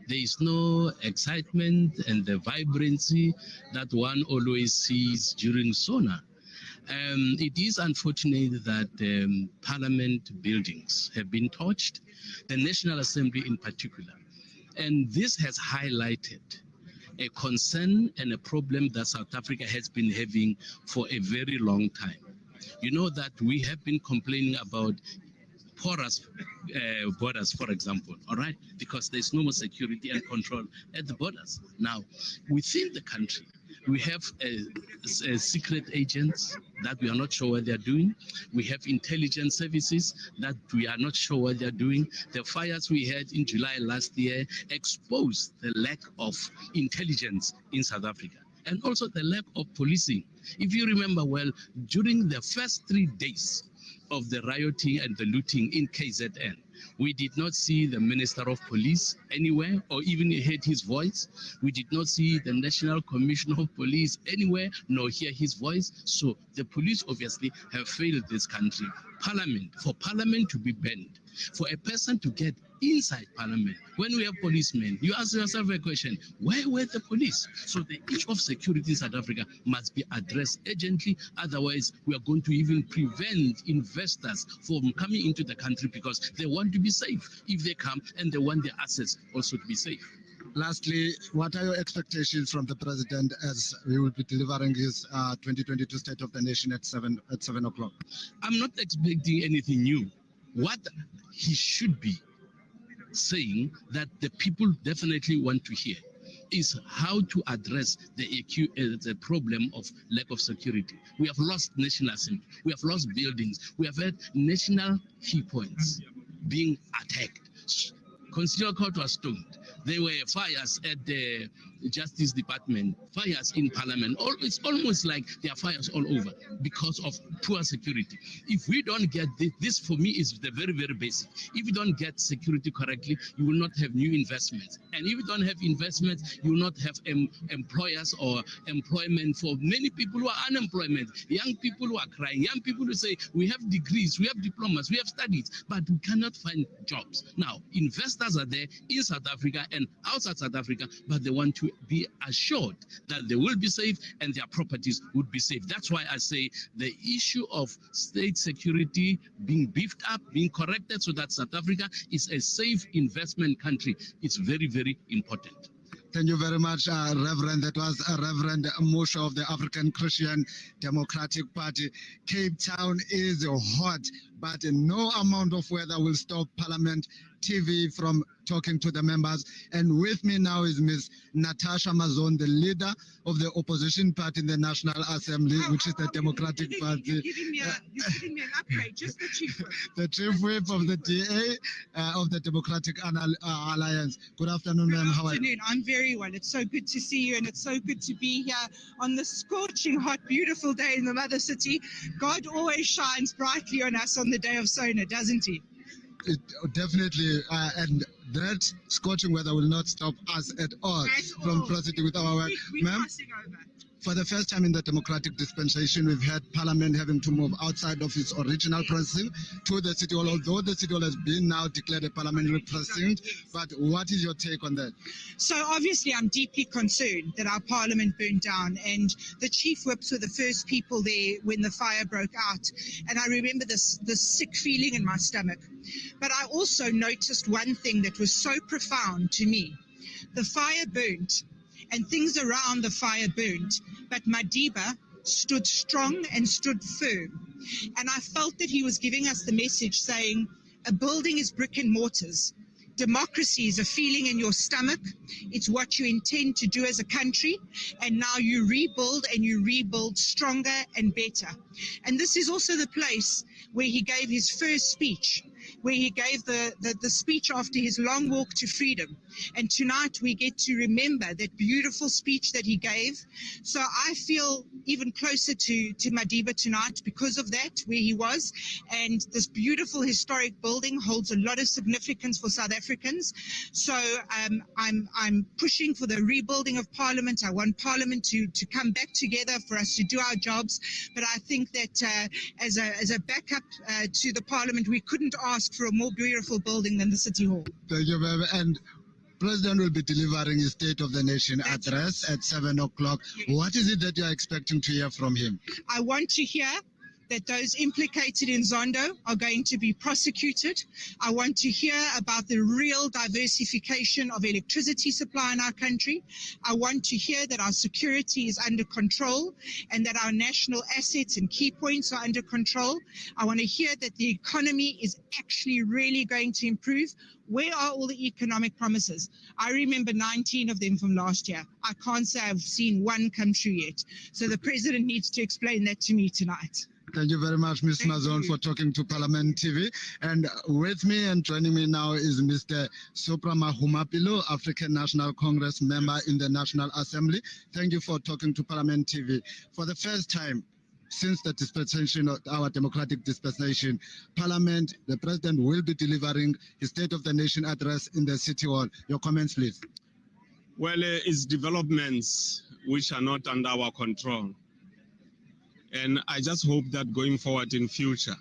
[SPEAKER 13] There is no excitement and the vibrancy that one always sees during SONA. It is unfortunate that Parliament buildings have been torched, the National Assembly in particular. And this has highlighted a concern and a problem that South Africa has been having for a very long time. You know that we have been complaining about porous borders, for example, all right? Because there's no more security and control at the borders. Now, within the country, we have secret agents that we are not sure what they're doing. We have intelligence services that we are not sure what they're doing. The fires we had in July last year exposed the lack of intelligence in South Africa, and also the lack of policing. If you remember well, during the first 3 days of the rioting and the looting in KZN, We did not see the Minister of Police anywhere or even heard his voice. We did not see the National Commissioner of Police anywhere nor hear his voice. So the police obviously have failed this country. For Parliament to be banned, for a person to get inside Parliament, when we have policemen, you ask yourself a question, where were the police? So the issue of security in South Africa must be addressed urgently. Otherwise, we are going to even prevent investors from coming into the country because they want to be safe if they come, and they want their assets also to be safe.
[SPEAKER 1] Lastly, what are your expectations from the president as he will be delivering his 2022 State of the Nation at 7 o'clock?
[SPEAKER 13] I'm not expecting anything new. What he should be saying that the people definitely want to hear is how to address the problem of lack of security. We have lost National Assembly, we have lost buildings, we have had national key points being attacked. Constitutional Court was stormed. There were fires at the Justice Department, fires in Parliament. It's almost like there are fires all over because of poor security. If we don't get this, for me, is the very, very basic. If you don't get security correctly, you will not have new investments. And if you don't have investments, you will not have employers or employment for many people who are unemployment, young people who are crying, young people who say, we have degrees, we have diplomas, we have studies, but we cannot find jobs. Now, investors are there in South Africa and outside South Africa, but they want to be assured that they will be safe and their properties would be safe. That's why I say the issue of state security being beefed up, being corrected so that South Africa is a safe investment country. It's very, very important.
[SPEAKER 1] Thank you very much, Reverend. That was Reverend Musho of the African Christian Democratic Party. Cape Town is hot, but no amount of weather will stop Parliament TV from talking to the members. And with me now is Ms. Natasha Mazon, the leader of the opposition party in the National Assembly, which is the Democratic Party.
[SPEAKER 14] You're giving me an upgrade, just the chief whip.
[SPEAKER 1] The chief whip of the DA of the Democratic Alliance. Good afternoon, ma'am. How are you?
[SPEAKER 14] Good afternoon. I'm very well. It's so good to see you, and it's so good to be here on this scorching, hot, beautiful day in the mother city. God always shines brightly on us on the day of Sona, doesn't he?
[SPEAKER 1] Definitely, and that scorching weather will not stop us at all from proceeding with our work. Ma'am, for the first time in the democratic dispensation, we've had Parliament having to move outside of its original precinct to the City Hall, although the City Hall has been now declared a parliamentary precinct. But what is your take on that?
[SPEAKER 14] So obviously I'm deeply concerned that our Parliament burned down, and the chief whips were the first people there when the fire broke out. And I remember this sick feeling in my stomach. But I also noticed one thing that was so profound to me. The fire burnt and things around the fire burnt, but Madiba stood strong and stood firm. And I felt that he was giving us the message saying, a building is brick and mortars. Democracy is a feeling in your stomach. It's what you intend to do as a country. And now you rebuild, and you rebuild stronger and better. And this is also the place where he gave his first speech, where he gave the speech after his long walk to freedom. And tonight we get to remember that beautiful speech that he gave. So I feel even closer to Madiba tonight because of that, where he was. And this beautiful historic building holds a lot of significance for South Africans. So I'm pushing for the rebuilding of Parliament. I want Parliament to come back together for us to do our jobs. But I think that as a backup to the Parliament, we couldn't ask for a more beautiful building than the City Hall.
[SPEAKER 1] Thank you, ma'am. And President will be delivering his State of the Nation address at 7 o'clock. What is it that you are expecting to hear from him?
[SPEAKER 14] I want to hear that those implicated in Zondo are going to be prosecuted. I want to hear about the real diversification of electricity supply in our country. I want to hear that our security is under control and that our national assets and key points are under control. I want to hear that the economy is actually really going to improve. Where are all the economic promises? I remember 19 of them from last year. I can't say I've seen one come true yet. So the president needs to explain that to me tonight.
[SPEAKER 1] Thank you very much, Ms. Mazon, for talking to Parliament TV. And with me and joining me now is Mr. Supra Mahumapilo, African National Congress member in the National Assembly. Thank you for talking to Parliament TV. For the first time, since the dispensation of our democratic dispensation, Parliament, the President will be delivering his State of the Nation address in the City Hall. Your comments, please.
[SPEAKER 8] Well, it's developments which are not under our control. And I just hope that going forward in future,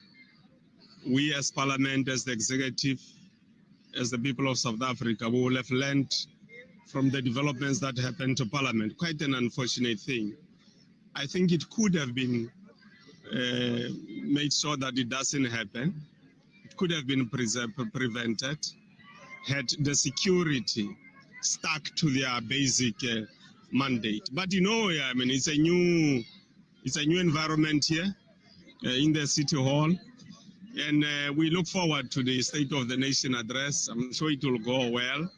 [SPEAKER 8] we as Parliament, as the executive, as the people of South Africa, we will have learned from the developments that happened to Parliament. Quite an unfortunate thing. I think it could have been made sure that it doesn't happen. It could have been prevented had the security stuck to their basic mandate. But you know, I mean, it's a new environment here in the City Hall, and we look forward to the State of the Nation address. I'm sure it will go well,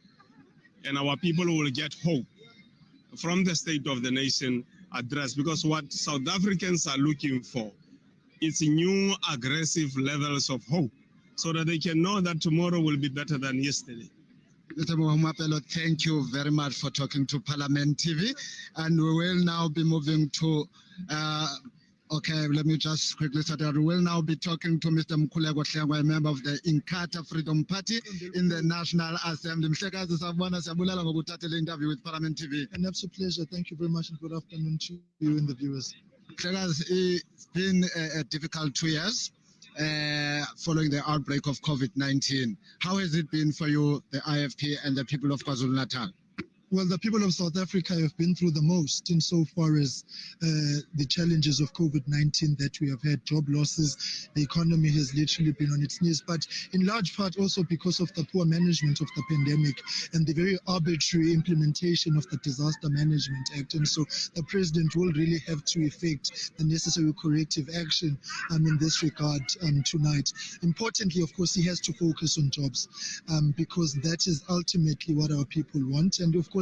[SPEAKER 8] and our people will get hope from the State of the Nation address, because what South Africans are looking for is new aggressive levels of hope, so that they can know that tomorrow will be better than yesterday.
[SPEAKER 1] Mr. Mohumapelo, thank you very much for talking to Parliament TV. And we will now be moving to, okay, let me just quickly start out. We will now be talking to Mr. Mkhuleko Hlengwa, a member of the Inkatha Freedom Party in the National Assembly. Mhlekazi, sawubona, siyabulela ngokuthatha le interview with Parliament TV.
[SPEAKER 15] An absolute pleasure. Thank you very much, and good afternoon to you and the viewers.
[SPEAKER 1] Mhlekazi, it's been a difficult 2 years. Following the outbreak of COVID-19. How has it been for you, the IFP, and the people of KwaZulu-Natal?
[SPEAKER 15] Well, the people of South Africa have been through the most insofar as the challenges of COVID-19 that we have had, job losses. The economy has literally been on its knees, but in large part also because of the poor management of the pandemic and the very arbitrary implementation of the Disaster Management Act. And so the president will really have to effect the necessary corrective action in this regard tonight. Importantly, of course, he has to focus on jobs because that is ultimately what our people want. And of course,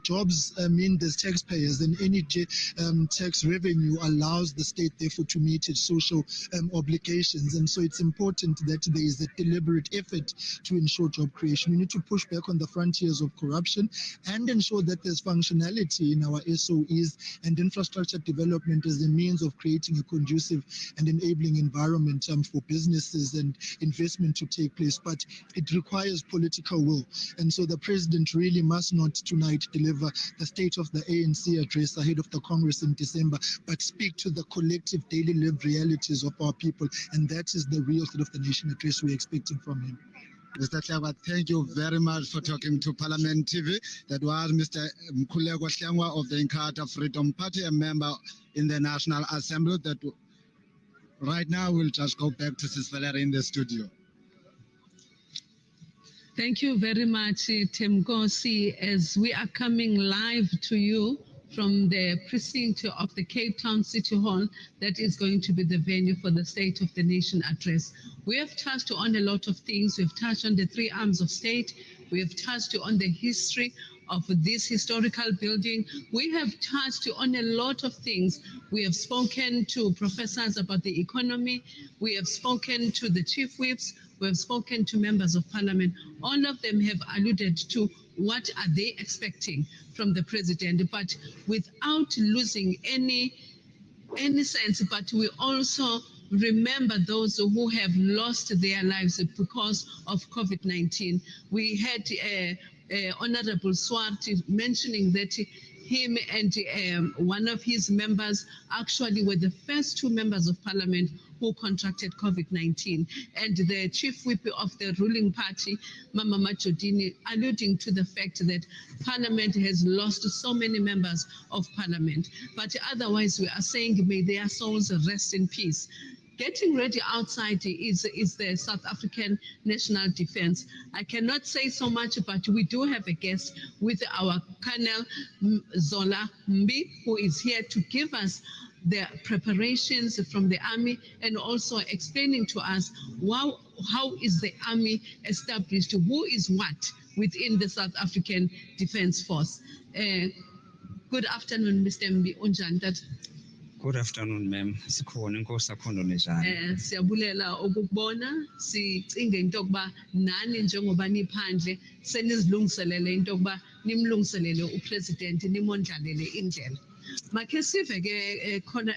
[SPEAKER 15] jobs mean there's taxpayers, and any tax revenue allows the state, therefore, to meet its social obligations. And so it's important that there is a deliberate effort to ensure job creation. We need to push back on the frontiers of corruption and ensure that there's functionality in our SOEs, and infrastructure development as a means of creating a conducive and enabling environment for businesses and investment to take place. But it requires political will. And so the president really must not tonight deliver the State of the ANC address ahead of the Congress in December, but speak to the collective daily lived realities of our people. And that is the real State of the Nation address we're expecting from him.
[SPEAKER 1] Mr. Hlengwa, thank you very much for talking to Parliament TV. That was Mr. Mkhuleko Hlengwa of the Inkatha Freedom Party, a member in the National Assembly. That right now we'll just go back to Sis Valerie in the studio.
[SPEAKER 3] Thank you very much, Tim Gosi, as we are coming live to you from the precinct of the Cape Town City Hall that is going to be the venue for the State of the Nation address. We have touched on a lot of things. We've touched on the three arms of state. We have touched on the history of this historical building. We have touched on a lot of things. We have spoken to professors about the economy. We have spoken to the chief whips. We have spoken to members of parliament. All of them have alluded to what are they expecting from the president, but without losing any sense. But we also remember those who have lost their lives because of COVID-19. We had Honorable Swart mentioning that him and one of his members actually were the first two members of parliament who contracted COVID-19. And the chief whip of the ruling party, Mama Majodini, alluding to the fact that parliament has lost so many members of parliament. But otherwise, we are saying, may their souls rest in peace. Getting ready outside is the South African National Defense. I cannot say so much, but we do have a guest with our Colonel Zola Mbi, who is here to give us the preparations from the army and also explaining to us how is the army established, who is what within the South African Defense Force. Good afternoon, Mr. Mbi. Unjani?
[SPEAKER 16] Good afternoon, ma'am.
[SPEAKER 3] Siyabulela ukubona, sicinge into yokuba nani njengoba niphandle senizilungiselele into yokuba nimlungiselele upresident nimondlalele indlela.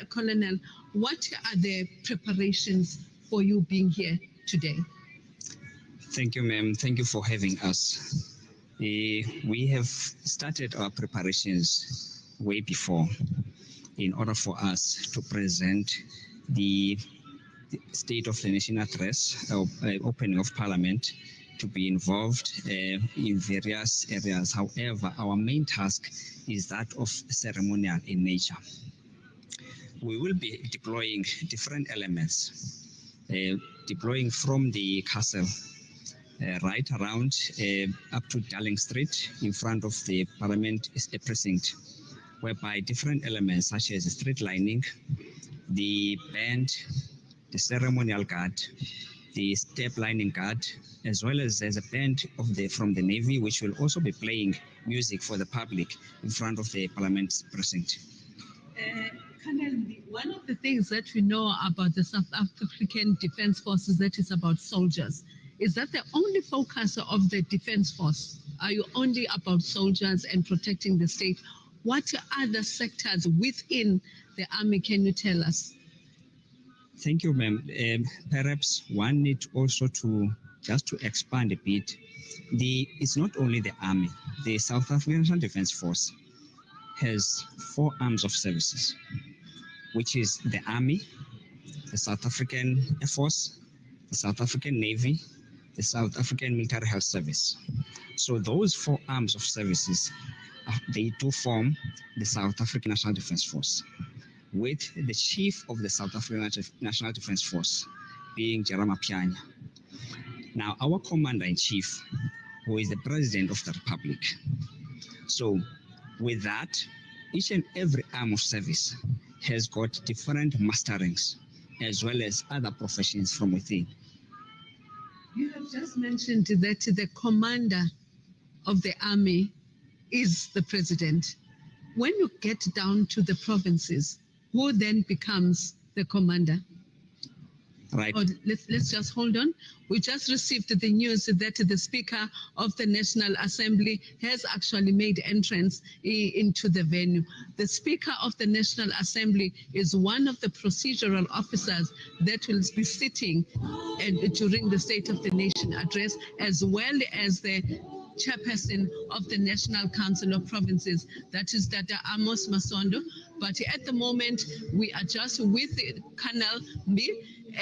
[SPEAKER 3] Colonel, what are the preparations for you being here today?
[SPEAKER 16] Thank you, ma'am. Thank you for having us. We have started our preparations way before in order for us to present the State of the Nation address, opening of Parliament, to be involved in various areas. However, our main task is that of ceremonial in nature. We will be deploying different elements, deploying from the castle right around up to Darling Street in front of the Parliament precinct, whereby different elements such as the street lining, the band, the ceremonial guard, the step lining guard, as well as there's a band from the Navy, which will also be playing music for the public in front of the Parliament precinct.
[SPEAKER 3] Colonel, one of the things that we know about the South African Defence Force is that it's about soldiers. Is that the only focus of the Defence Force? Are you only about soldiers and protecting the state? What other sectors within the army can you tell us?
[SPEAKER 16] Thank you, ma'am. Perhaps one need also to expand a bit. It's not only the army. The South African National Defence Force has 4 arms of services, which is the army, the South African Air Force, the South African Navy, the South African Military Health Service. So those 4 arms of services, they do form the South African National Defence Force, with the chief of the South African National Defence Force being Jeremiah Pianya. Now, our commander-in-chief, who is the president of the republic. So with that, each and every arm of service has got different masterings as well as other professions from within.
[SPEAKER 3] You have just mentioned that the commander of the army is the president. When you get down to the provinces, who then becomes the commander?
[SPEAKER 16] Right.
[SPEAKER 3] Oh, let's just hold on. We just received the news that the Speaker of the National Assembly has actually made entrance into the venue. The Speaker of the National Assembly is one of the procedural officers that will be sitting during the State of the Nation address, as well as the chairperson of the National Council of Provinces, that is Dr. Amos Masondo. But at the moment, we are just with Colonel Mbi,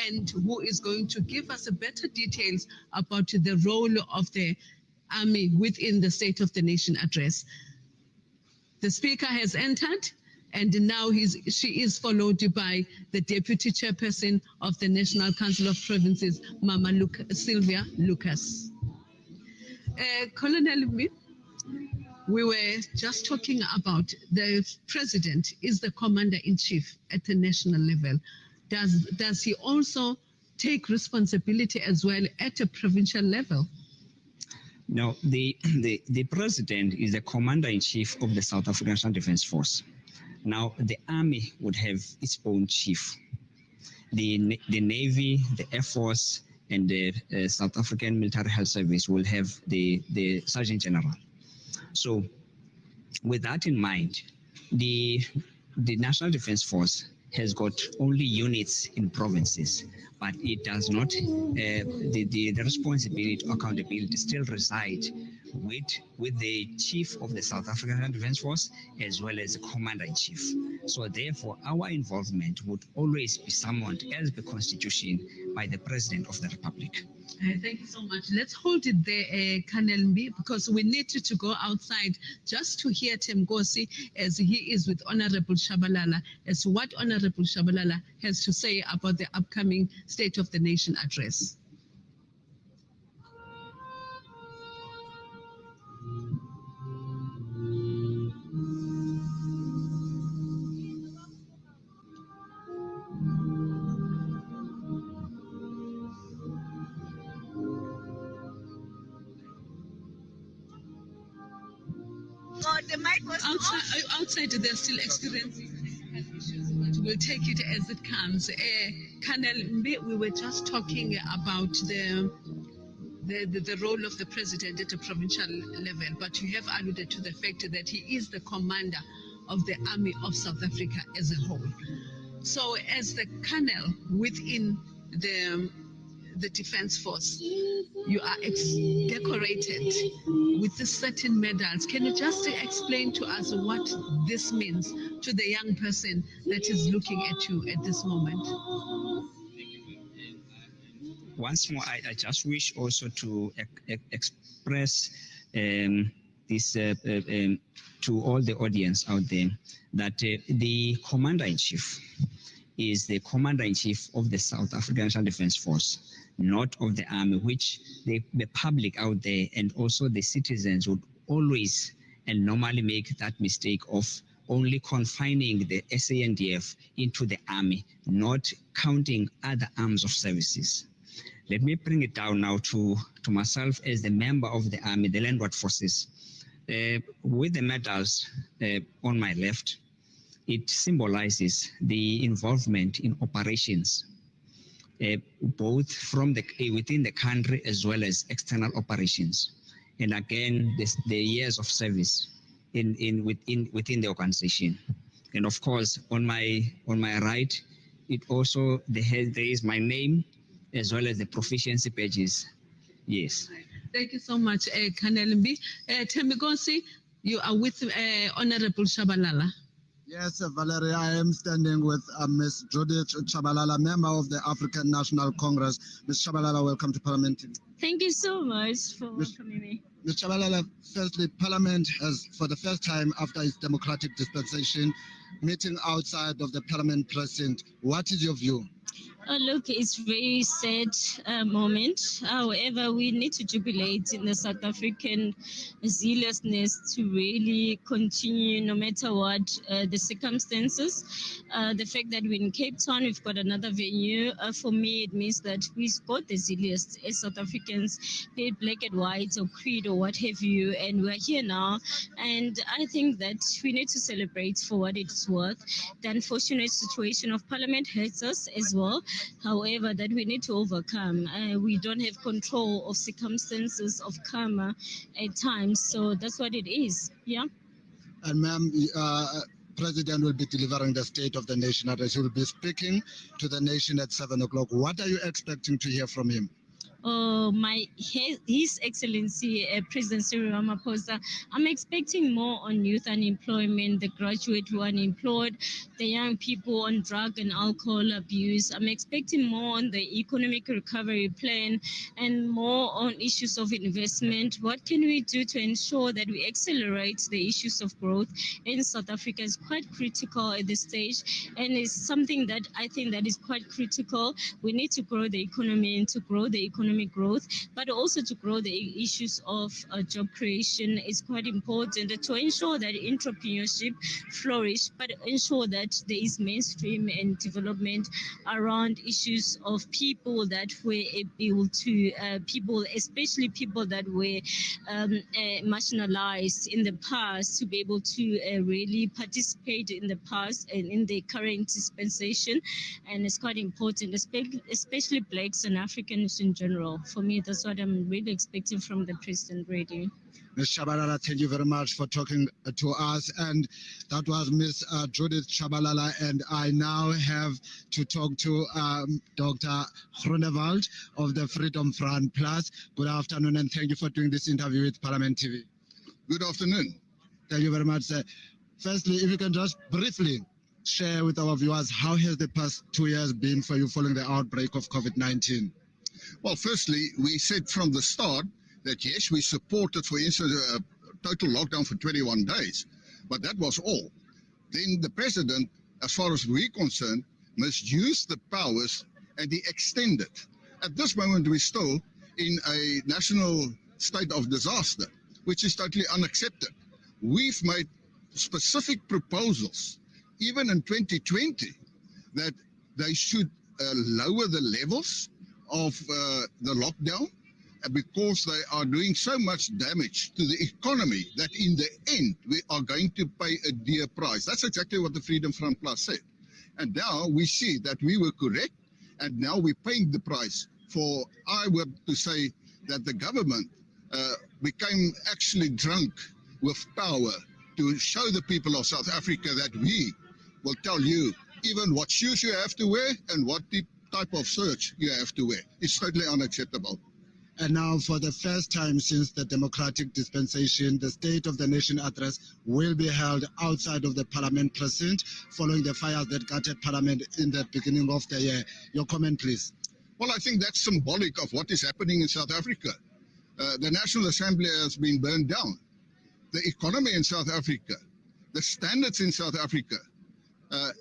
[SPEAKER 3] and who is going to give us a better details about the role of the army within the State of the Nation address. The Speaker has entered, and now she is followed by the Deputy Chairperson of the National Council of Provinces, Mama Sylvia Lucas. Colonel Mbi, we were just talking about the president is the commander-in-chief at the national level. Does he also take responsibility as well at a provincial level?
[SPEAKER 16] No, the president is the commander-in-chief of the South African National Defence Force. Now, the army would have its own chief. The Navy, the Air Force, and the South African Military Health Service will have the Sergeant General. So, with that in mind, the National Defence Force has got only units in provinces, but it does not, the responsibility, accountability still reside with the chief of the South African Defence Force as well as the commander-in-chief. So therefore, our involvement would always be summoned as per constitution by the President of the Republic.
[SPEAKER 3] Thank you so much. Let's hold it there, Colonel Mbi, because we need to go outside just to hear Temgosi as he is with Honorable Shabalala, as what Honorable Shabalala has to say about the upcoming State of the Nation address. Outside, they're still experiencing issues, but we'll take it as it comes. Colonel Mbi, we were just talking about the role of the president at a provincial level, but you have alluded to the fact that he is the commander of the Army of South Africa as a whole. So as the colonel within the Defence Force, you are decorated with certain medals. Can you just explain to us what this means to the young person that is looking at you at this moment?
[SPEAKER 16] Once more, I just wish also to express this to all the audience out there that the Commander-in-Chief is the Commander-in-Chief of the South African National Defence Force, not of the Army, which the public out there and also the citizens would always and normally make that mistake of only confining the SANDF into the Army, not counting other arms of services. Let me bring it down now to myself as the member of the Army, the Landward Forces. With the medals on my left, it symbolizes the involvement in operations, both from within the country as well as external operations. And again, the years of service within the organization. And of course, on my right, it also there is my name as well as the proficiency badges. Yes.
[SPEAKER 3] Thank you so much, Colonel Mbi. Thembikonsi, you are with Honorable Tshabalala.
[SPEAKER 1] Yes, Valeria, I am standing with Ms. Judith Tshabalala, member of the African National Congress. Ms. Tshabalala, welcome to Parliament.
[SPEAKER 17] Thank you so much for welcoming me.
[SPEAKER 1] Ms. Tshabalala, firstly, Parliament has, for the first time after its democratic dispensation, meeting outside of the Parliament precinct. What is your view?
[SPEAKER 17] Look, it's a very sad moment. However, we need to jubilate in the South African zealousness to really continue no matter what the circumstances. The fact that we're in Cape Town, we've got another venue. For me, it means that we've got the zealous as South Africans, be it black and white or creed or what have you, and we're here now. And I think that we need to celebrate for what it's worth. The unfortunate situation of Parliament hurts us as well. However, that we need to overcome. We don't have control of circumstances of karma at times, so that's what it is. Yeah.
[SPEAKER 1] And ma'am, President will be delivering the State of the Nation address. He will be speaking to the nation at 7 o'clock. What are you expecting to hear from him?
[SPEAKER 17] His Excellency President Cyril Ramaphosa, I'm expecting more on youth unemployment, the graduate who are unemployed, the young people on drug and alcohol abuse. I'm expecting more on the economic recovery plan and more on issues of investment. What can we do to ensure that we accelerate the issues of growth in South Africa is quite critical at this stage, and it's something that I think that is quite critical. We need to grow the economy and to grow the economic growth, but also to grow the issues of job creation is quite important to ensure that entrepreneurship flourish, but ensure that there is mainstream and development around issues of people that were able to, especially people that were marginalized in the past, to be able to really participate in the past and in the current dispensation. And it's quite important, especially Blacks and Africans in general. For me, that's what I'm really expecting from the President Radio.
[SPEAKER 1] Ms. Tshabalala, thank you very much for talking to us. And that was Ms. Judith Tshabalala. And I now have to talk to Dr. Groenewald of the Freedom Front Plus. Good afternoon, and thank you for doing this interview with Parliament TV.
[SPEAKER 18] Good afternoon.
[SPEAKER 1] Thank you very much, sir. Firstly, if you can just briefly share with our viewers, how has the past 2 years been for you following the outbreak of COVID-19?
[SPEAKER 18] Well, firstly, we said from the start that, yes, we supported, for instance, a total lockdown for 21 days, but that was all. Then the president, as far as we're concerned, misused the powers and he extended. At this moment, we're still in a national state of disaster, which is totally unacceptable. We've made specific proposals, even in 2020, that they should lower the levels of the lockdown, because they are doing so much damage to the economy that in the end we are going to pay a dear price. That's exactly what the Freedom Front Plus said. And now we see that we were correct, and now we're paying the price for, I would to say that the government became actually drunk with power to to show the people of South Africa that we will tell you even what shoes you have to wear and what type of shirts you have to wear. It's totally unacceptable.
[SPEAKER 1] And now, for the first time since the democratic dispensation, the State of the Nation address will be held outside of the Parliament precinct following the fires that gutted Parliament in the beginning of the year. Your comment, please.
[SPEAKER 18] Well, I think that's symbolic of what is happening in South Africa. The National Assembly has been burned down. The economy in South Africa, the standards in South Africa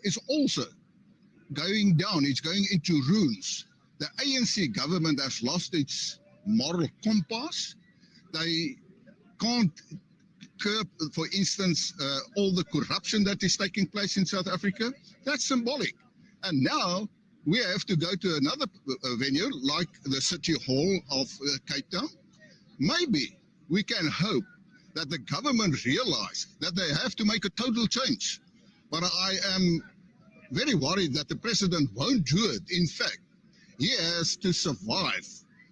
[SPEAKER 18] is also going down. It's going into ruins. The ANC government has lost its moral compass. They can't curb, for instance, all the corruption that is taking place in South Africa. That's symbolic. And now we have to go to another venue like the City Hall of Cape Town. Maybe we can hope that the government realize that they have to make a total change. But I am very worried that the president won't do it. In fact, he has to survive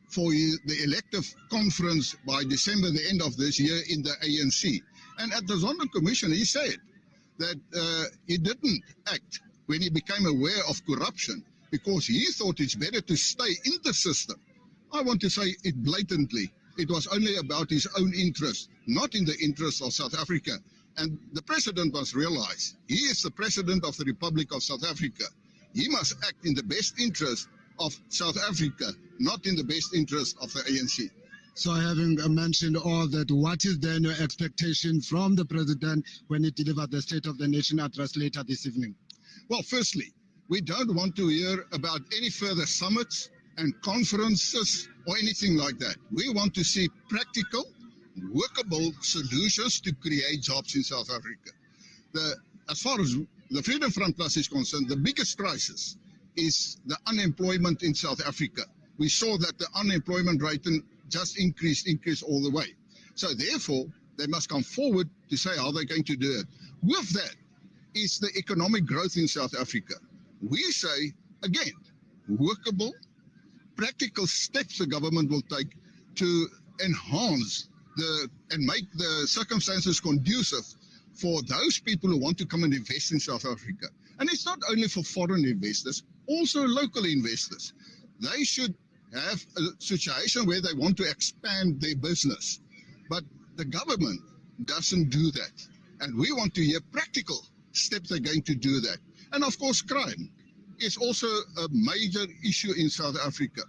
[SPEAKER 18] for the elective conference by December, the end of this year, in the ANC. And at the Zondo Commission, he said that he didn't act when he became aware of corruption because he thought it's better to stay in the system. I want to say it blatantly. It was only about his own interest, not in the interest of South Africa. And the president must realize he is the president of the Republic of South Africa. He must act in the best interest of South Africa, not in the best interest of the ANC.
[SPEAKER 1] So having mentioned all that, what is then your expectation from the president when he delivers the State of the Nation address later this evening?
[SPEAKER 18] Well, firstly, we don't want to hear about any further summits and conferences or anything like that. We want to see practical, workable solutions to create jobs in South Africa. As far as the Freedom Front Plus is concerned, the biggest crisis is the unemployment in South Africa. We saw that the unemployment rate just increased all the way. So therefore, they must come forward to say how they're going to do it. With that is the economic growth in South Africa. We say, again, workable, practical steps the government will take to enhance and make the circumstances conducive for those people who want to come and invest in South Africa. And it's not only for foreign investors, also local investors. They should have a situation where they want to expand their business. But the government doesn't do that. And we want to hear practical steps they're going to do that. And of course, crime is also a major issue in South Africa.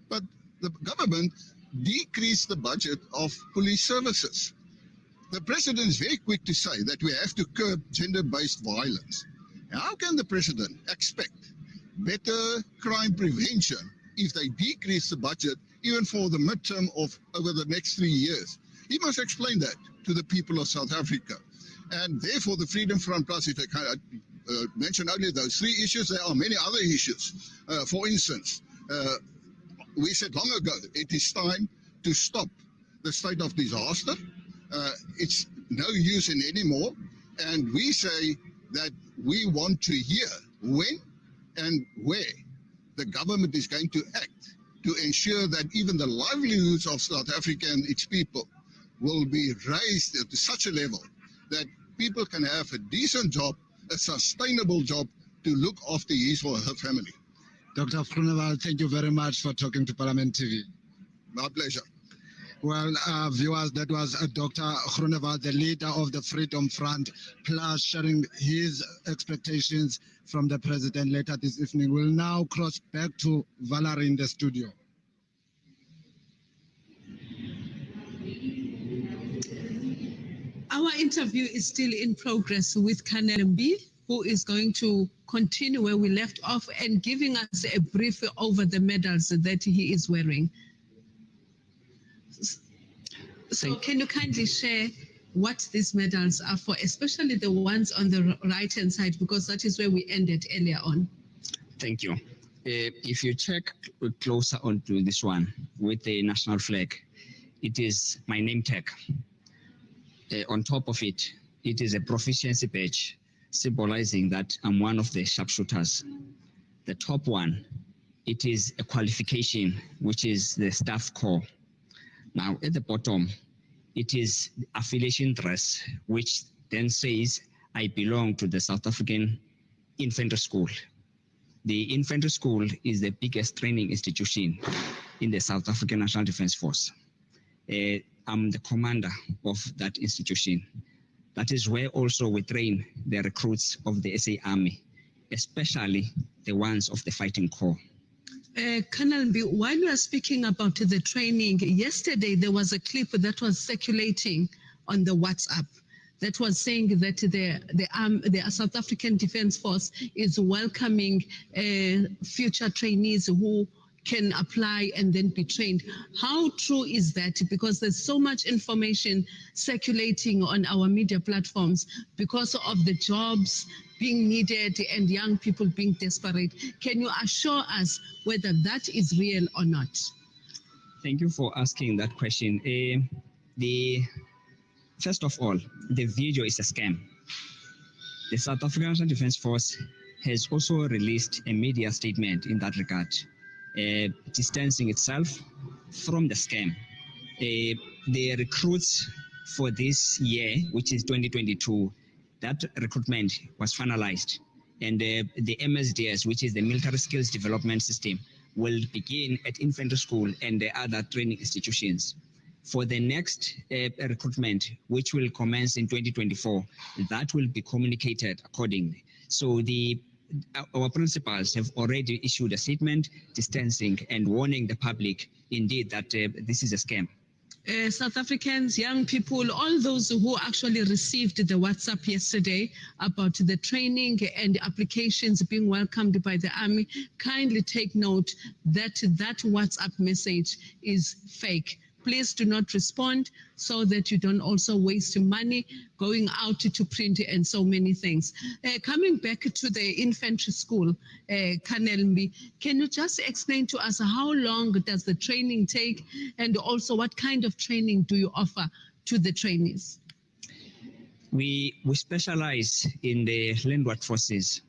[SPEAKER 18] But the government decreased the budget of police services. The president is very quick to say that we have to curb gender-based violence. How can the president expect better crime prevention if they decrease the budget even for the midterm of over the next 3 years? He must explain that to the people of South Africa. And therefore, the Freedom Front Plus, if I can mention only those 3 issues, there are many other issues. For instance, we said long ago, it is time to stop the state of disaster. It's no use in anymore. And we say that we want to hear when and where the government is going to act to ensure that even the livelihoods of South Africa and its people will be raised to such a level that people can have a decent job, a sustainable job to look after his or her family.
[SPEAKER 1] Dr. Groenewald, thank you very much for talking to Parliament TV.
[SPEAKER 18] My pleasure.
[SPEAKER 1] Well, viewers, that was Dr. Groenewald, the leader of the Freedom Front Plus, sharing his expectations from the president later this evening. We'll now cross back to Valerie in the studio.
[SPEAKER 3] Our interview is still in progress with Colonel Mbi, who is going to continue where we left off and giving us a brief over the medals that he is wearing. So can you kindly share what these medals are for, especially the ones on the right-hand side, because that is where we ended earlier on.
[SPEAKER 16] Thank you. If you check closer onto this one with the national flag, it is my name tag. On top of it, it is a proficiency badge symbolizing that I'm one of the sharpshooters. The top one, it is a qualification, which is the staff corps. Now, at the bottom, it is affiliation dress, which then says, I belong to the South African Infantry School. The Infantry School is the biggest training institution in the South African National Defence Force. I'm the commander of that institution. That is where also we train the recruits of the SA Army, especially the ones of the Fighting Corps.
[SPEAKER 3] Colonel B, while you are speaking about the training, yesterday there was a clip that was circulating on the WhatsApp that was saying that the South African Defence Force is welcoming future trainees who can apply and then be trained. How true is that? Because there's so much information circulating on our media platforms because of the jobs being needed and young people being desperate. Can you assure us whether that is real or not?
[SPEAKER 16] Thank you for asking that question. First of all, the video is a scam. The South African National Defence Force has also released a media statement in that regard, distancing itself from the scam. The recruits for this year, which is 2022, that recruitment was finalized, and the MSDS, which is the Military Skills Development System, will begin at infantry school and the other training institutions. For the next recruitment, which will commence in 2024, that will be communicated accordingly. So our principals have already issued a statement distancing and warning the public indeed that this is a scam.
[SPEAKER 3] South Africans, young people, all those who actually received the WhatsApp yesterday about the training and applications being welcomed by the Army, kindly take note that that WhatsApp message is fake. Please do not respond so that you don't also waste money going out to print and so many things. Coming back to the infantry school, Colonel Mbi, can you just explain to us how long does the training take, and also what kind of training do you offer to the trainees?
[SPEAKER 16] We specialize in the landward forces.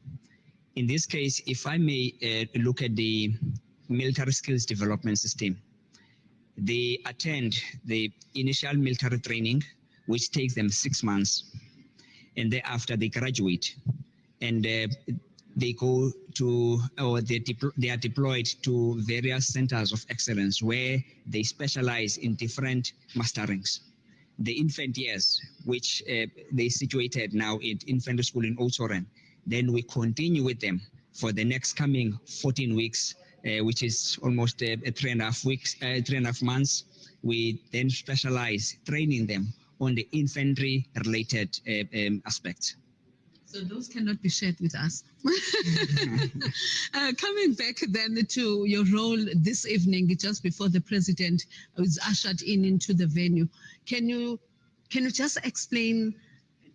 [SPEAKER 16] In this case, if I may look at the military skills development system, they attend the initial military training, which takes them 6 months, and thereafter they graduate, and they go to, or they are deployed to various centers of excellence where they specialize in different masterings. The infant years, which they situated now in infantry school in Oudtshoorn, then we continue with them for the next coming 14 weeks, which is almost 3.5 months. We then specialize training them on the infantry-related aspects.
[SPEAKER 3] So those cannot be shared with us. Coming back then to your role this evening, just before the president was ushered into the venue, can you just explain,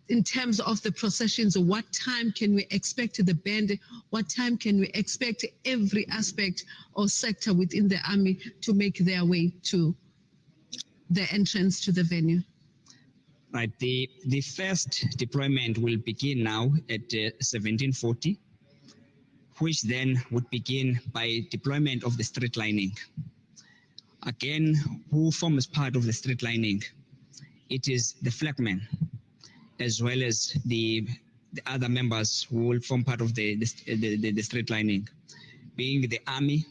[SPEAKER 3] in terms of the processions, what time can we expect the band? What time can we expect every aspect or sector within the Army to make their way to the entrance to the venue?
[SPEAKER 16] Right. The first deployment will begin now at 1740, which then would begin by deployment of the street lining. Again, who forms part of the street lining? It is the flagman, as well as the other members who will form part of the street lining, being the Army,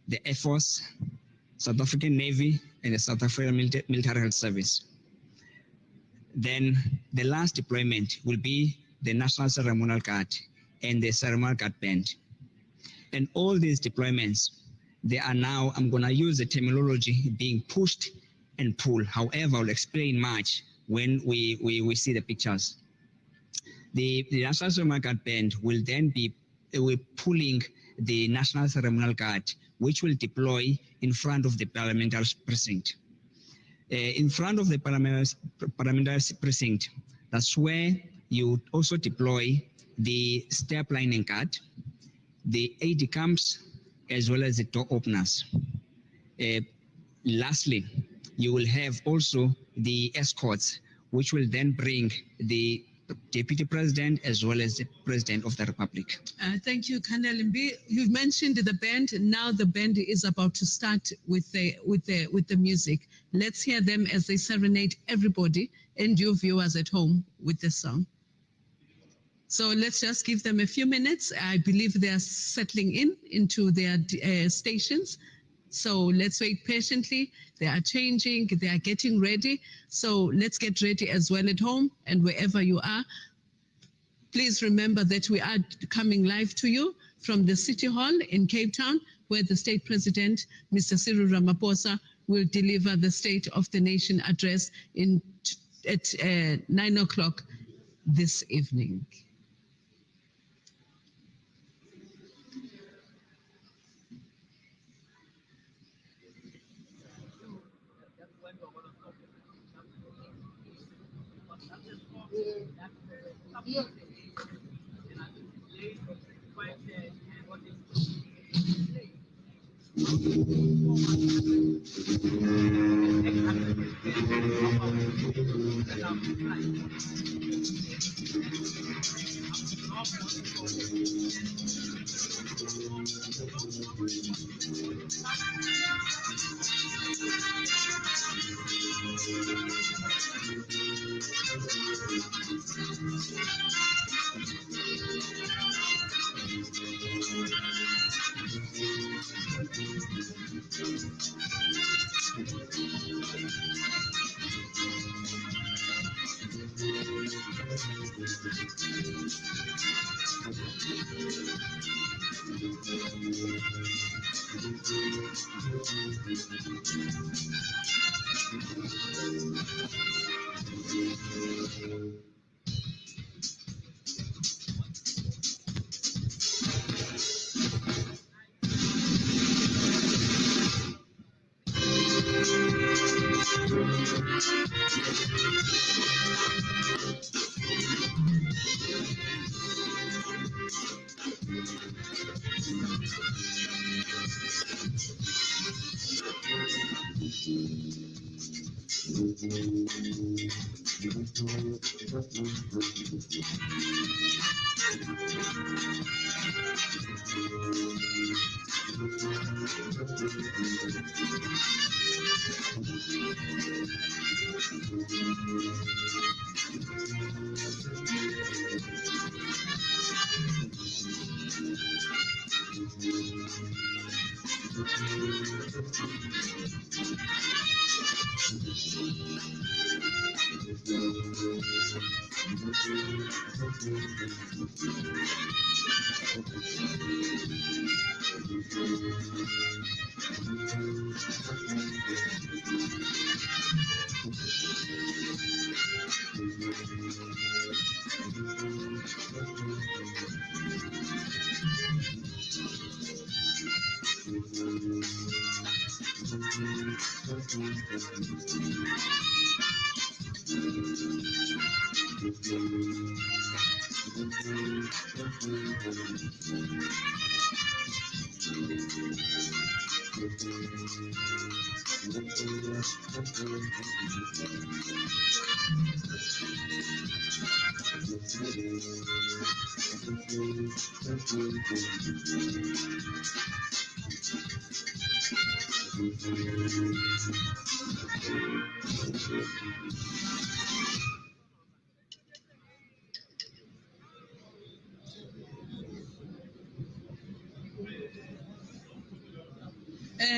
[SPEAKER 16] the Air Force, South African Navy, and the South African Military Health Service. Then the last deployment will be the National Ceremonial Guard and the Ceremonial Guard Band. And all these deployments, they are now, I'm going to use the terminology, being pushed and pulled. However, I'll explain much when we see the pictures. The National Ceremonial Guard Band will then be pulling the National Ceremonial Guard, which will deploy in front of the parliamentary precinct. In front of the parliamentary precinct, that's where you also deploy the step lining guard, the AD camps, as well as the door openers. Lastly, you will have also the escorts, which will then bring the Deputy President as well as the President of the Republic.
[SPEAKER 3] Thank you, Colonel Mbi. You've mentioned the band. Now the band is about to start with the music. Let's hear them as they serenade everybody and you viewers at home with this song. So let's just give them a few minutes. I believe they are settling into their stations. So let's wait patiently. They are changing, they are getting ready. So let's get ready as well at home and wherever you are. Please remember that we are coming live to you from the City Hall in Cape Town, where the State President, Mr. Cyril Ramaphosa, will deliver the State of the Nation address at 9 o'clock this evening.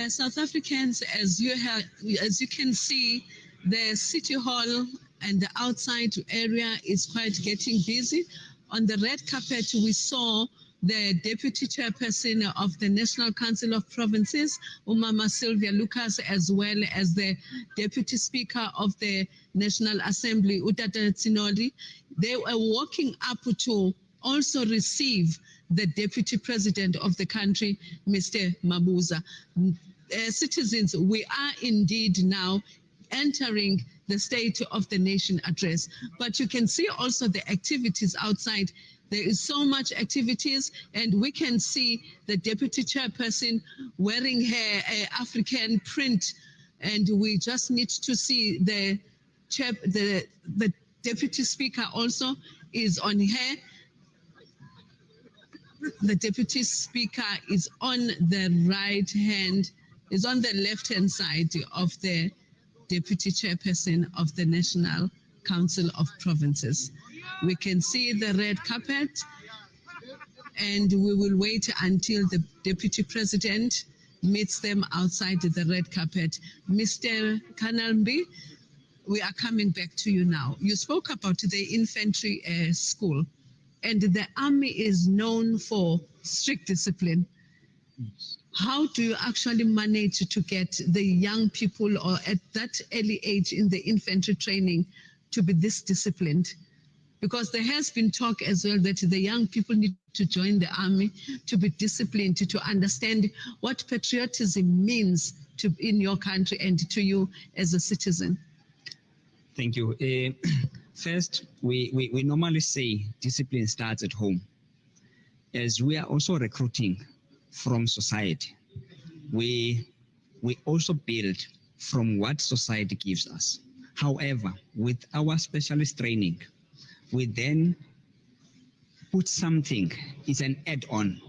[SPEAKER 3] South Africans, as you can see, the City Hall and the outside area is quite getting busy. On the red carpet, we saw the Deputy Chairperson of the National Council of Provinces, Umama Sylvia Lucas, as well as the Deputy Speaker of the National Assembly, Utata Tsinoli. They were walking up to also receive the Deputy President of the country, Mr. Mabuza. Citizens, we are indeed now entering the State of the Nation address. But you can see also the activities outside. There is so much activities, and we can see the Deputy Chairperson wearing her African print, and we just need to see the Deputy Speaker also is on here. The Deputy Speaker is on the right hand, is on the left-hand side of the Deputy Chairperson of the National Council of Provinces. We can see the red carpet, and we will wait until the Deputy President meets them outside the red carpet. Mr. Kanalmbi, we are coming back to you now. You spoke about the infantry school, and the army is known for strict discipline. How do you actually manage to get the young people, or at that early age in the infantry training, to be this disciplined? Because there has been talk as well that the young people need to join the army to be disciplined, to understand what patriotism means in your country and to you as a citizen.
[SPEAKER 16] Thank you. First, we normally say discipline starts at home. As we are also recruiting from society, we also build from what society gives us. However, with our specialist training, we then put something, it's an add-on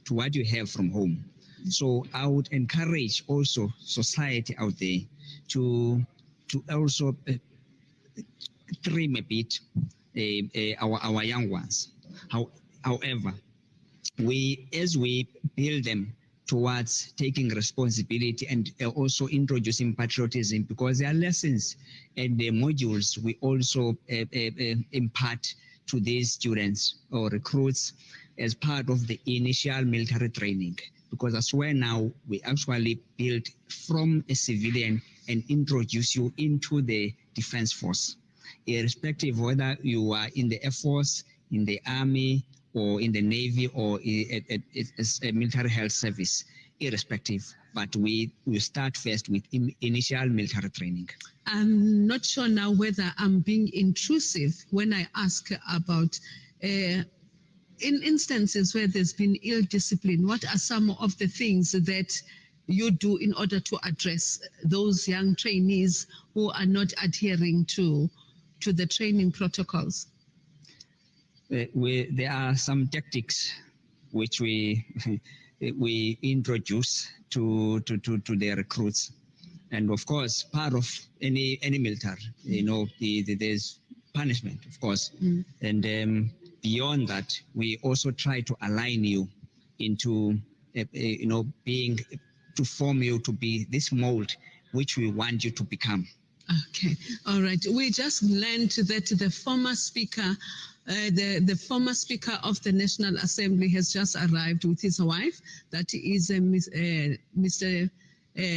[SPEAKER 16] to what you have from home. So I would encourage also society out there to also trim a bit our young ones. However, as we build them towards taking responsibility and also introducing patriotism, because there are lessons and the modules we also impart to these students or recruits as part of the initial military training. Because as well now, we actually build from a civilian and introduce you into the defense force, irrespective of whether you are in the Air Force, in the Army, or in the Navy, or as a military health service, irrespective. But we start first with initial military training.
[SPEAKER 3] I'm not sure now whether I'm being intrusive when I ask about, in instances where there's been ill discipline, what are some of the things that you do in order to address those young trainees who are not adhering to the training protocols?
[SPEAKER 16] There are some tactics which we introduce to the recruits, and of course, part of any military, there's punishment, of course, and beyond that, we also try to align you into to form you to be this mold which we want you to become.
[SPEAKER 3] Okay, all right. We just learned that the former speaker, the former speaker of the National Assembly has just arrived with his wife. That is Mr.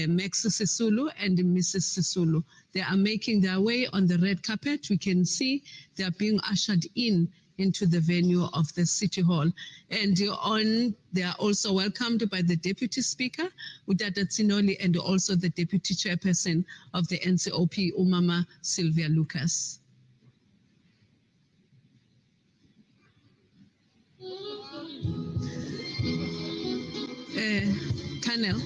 [SPEAKER 3] Max Sisulu and Mrs. Sisulu. They are making their way on the red carpet. We can see they are being ushered into the venue of the City Hall. And they are also welcomed by the Deputy Speaker, Udada Tsinoli, and also the Deputy Chairperson of the NCOP, Umama Sylvia Lucas. Colonel,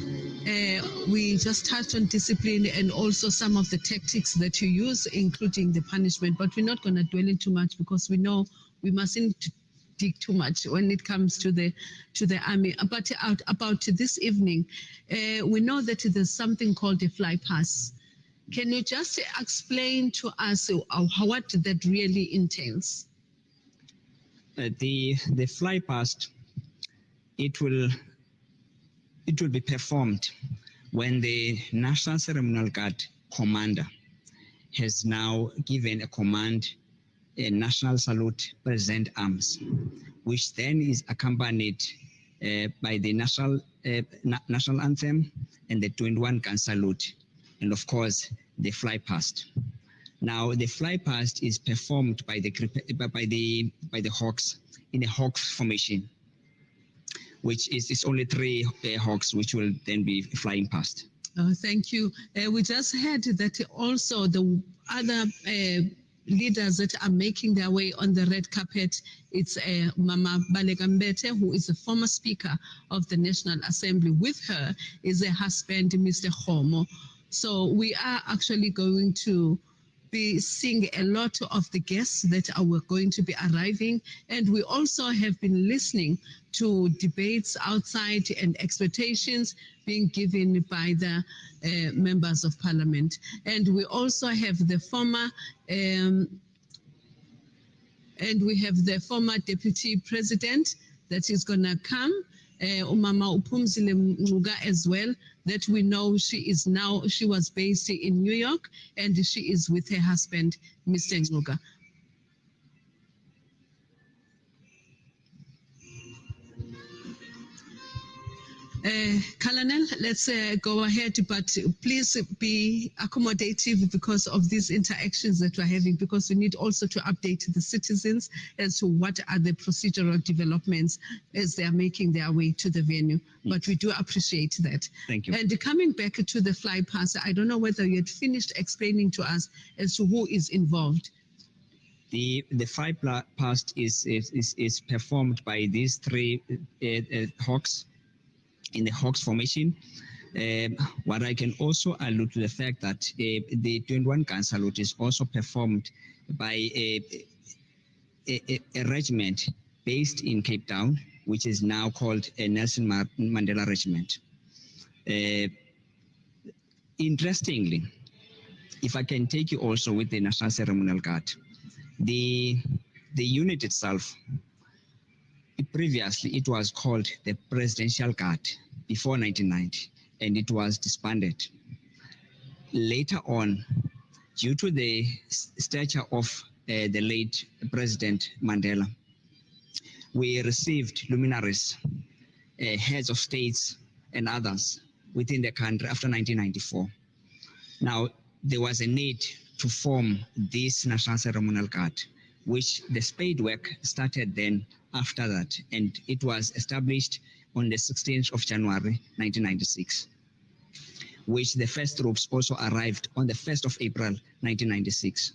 [SPEAKER 3] we just touched on discipline and also some of the tactics that you use, including the punishment, but we're not going to dwell in too much because we know we mustn't dig too much when it comes to the army. But about this evening, we know that there's something called a fly pass. Can you just explain to us what that really entails?
[SPEAKER 16] The fly past, it will be performed when the National Ceremonial Guard commander has now given a command, a national salute, present arms, which then is accompanied by the national anthem and the 21-gun salute, and of course the fly past. Now the fly past is performed by the Hawks in a Hawk formation, which is only 3 Hawks which will then be flying past.
[SPEAKER 3] Thank you. We just heard that also the other leaders that are making their way on the red carpet, it's Mama Balegambete, who is a former Speaker of the National Assembly. With her is her husband, Mr. Homo. So we are actually going to be seeing a lot of the guests that are going to be arriving. And we also have been listening to debates outside and expectations being given by the members of parliament. And we also have the former deputy president that is going to come, Umama Upumzile Ngcuka as well, that we know she was based in New York and she is with her husband, Mr. Ngcuka. Colonel, let's go ahead, but please be accommodative because of these interactions that we're having, because we need also to update the citizens as to what are the procedural developments as they are making their way to the venue. But we do appreciate that.
[SPEAKER 16] Thank you.
[SPEAKER 3] And coming back to the fly past, I don't know whether you had finished explaining to us as to who is involved.
[SPEAKER 16] The fly past is performed by these three hawks in the Hawks formation. What I can also allude to the fact that the 21 gun salute is also performed by a regiment based in Cape Town, which is now called a Nelson Mandela Regiment. Interestingly, if I can take you also with the National Ceremonial Guard, the unit itself, previously, it was called the Presidential Guard before 1990, and it was disbanded. Later on, due to the stature of the late President Mandela, we received luminaries, heads of states and others within the country after 1994. Now, there was a need to form this National Ceremonial Guard, which the spade work started then after that, and it was established on the 16th of January 1996, which the first troops also arrived on the 1st of April 1996.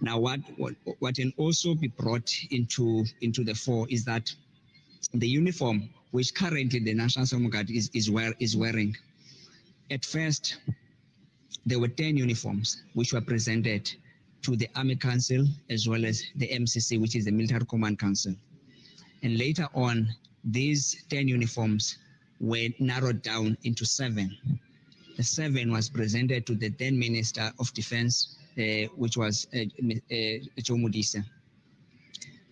[SPEAKER 16] Now, what can also be brought into the fore is that the uniform which currently the National Ceremonial Guard is wearing, at first there were 10 uniforms which were presented to the Army Council as well as the MCC, which is the Military Command Council. And later on, these 10 uniforms were narrowed down into 7. The 7 was presented to the then Minister of Defense, which was Joe Modise.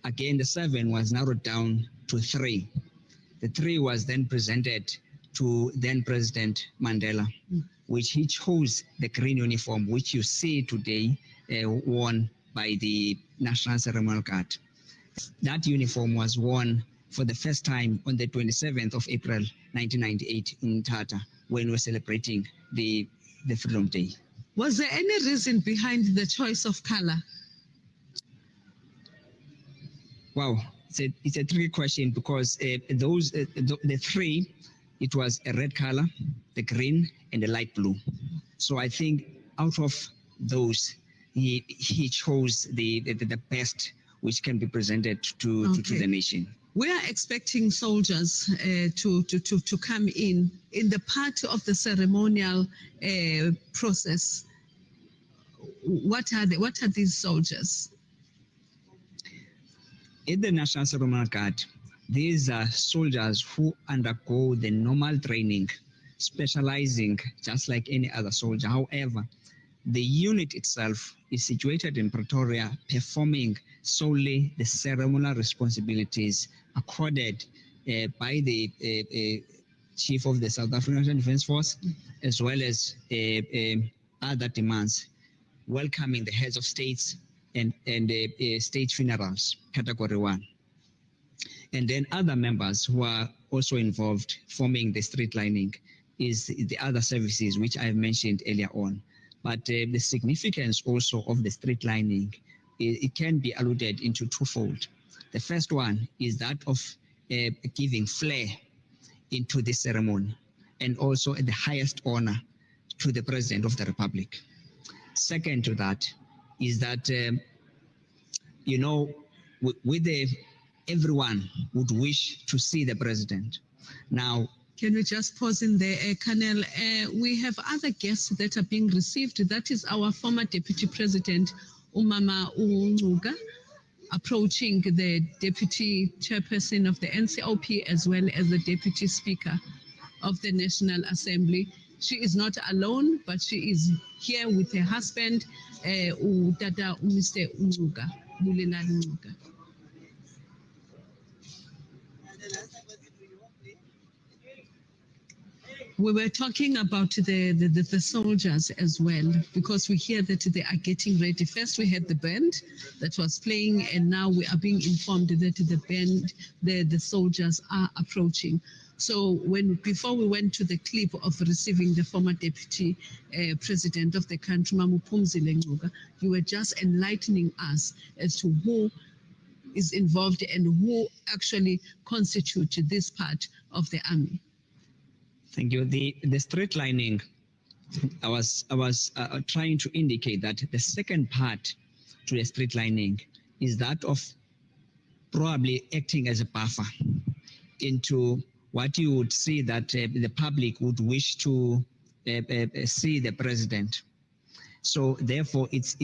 [SPEAKER 16] Again, the 7 was narrowed down to 3. The 3 was then presented to then President Mandela, which he chose the green uniform, which you see today worn by the National Ceremonial Guard. That uniform was worn for the first time on the 27th of April 1998 in Tata, when we're celebrating the Freedom Day.
[SPEAKER 3] Was there any reason behind the choice of color?
[SPEAKER 16] Wow, it's a tricky question, because the 3, it was a red color, the green, and the light blue. So I think out of those, he chose the best which can be presented to the nation.
[SPEAKER 3] We are expecting soldiers to come in the part of the ceremonial process. What are these soldiers?
[SPEAKER 16] In the National Ceremonial Guard, these are soldiers who undergo the normal training, specializing just like any other soldier. However, the unit itself is situated in Pretoria, performing solely the ceremonial responsibilities accorded by the Chief of the South African National Defence Force, as well as other demands, welcoming the heads of states and state funerals, Category 1. And then other members who are also involved forming the street lining is the other services which I've mentioned earlier on. But the significance also of the street lining, it can be alluded into twofold. The first one is that of giving flair into the ceremony, and also the highest honor to the President of the Republic. Second to that is that, everyone would wish to see the President. Now,
[SPEAKER 3] Can we just pause in there, Colonel? We have other guests that are being received. That is our former Deputy President, Umama Unguga, approaching the Deputy Chairperson of the NCOP as well as the Deputy Speaker of the National Assembly. She is not alone, but she is here with her husband, Dada Mr. Unguga, Bulelani Unguga. We were talking about the soldiers as well, because we hear that they are getting ready. First, we had the band that was playing, and now we are being informed that the soldiers are approaching. So before we went to the clip of receiving the former deputy president of the country, Mamu Phumzile Ngcuka, you were just enlightening us as to who is involved and who actually constitute this part of the army.
[SPEAKER 16] Thank you. The straight lining, I was trying to indicate that the second part to the straight lining is that of probably acting as a buffer into what you would see that the public would wish to see the president. So therefore, it's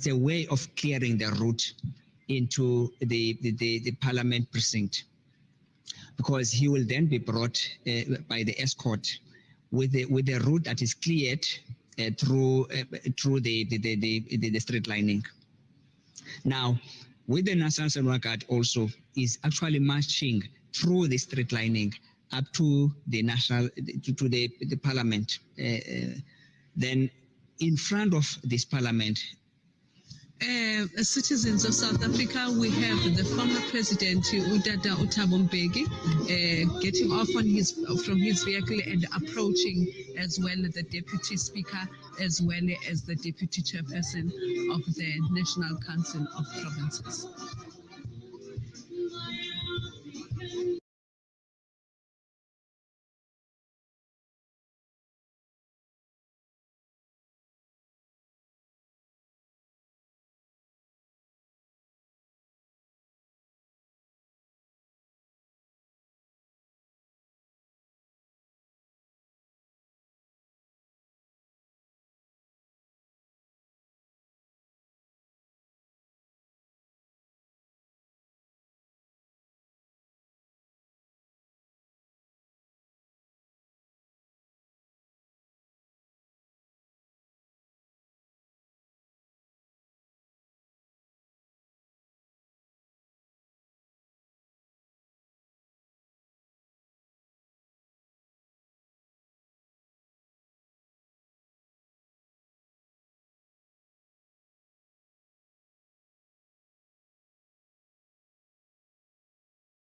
[SPEAKER 16] a way of clearing the route into the parliament precinct, because he will then be brought by the escort with a route that is cleared through the straight lining. Now, with the National Assembly Guard also is actually marching through the straight lining up to the the parliament. Then, in front of this parliament,
[SPEAKER 3] citizens of South Africa, we have the former president, Udada Thabo Mbeki, getting off from his vehicle and approaching as well the deputy speaker, as well as the deputy chairperson of the National Council of Provinces.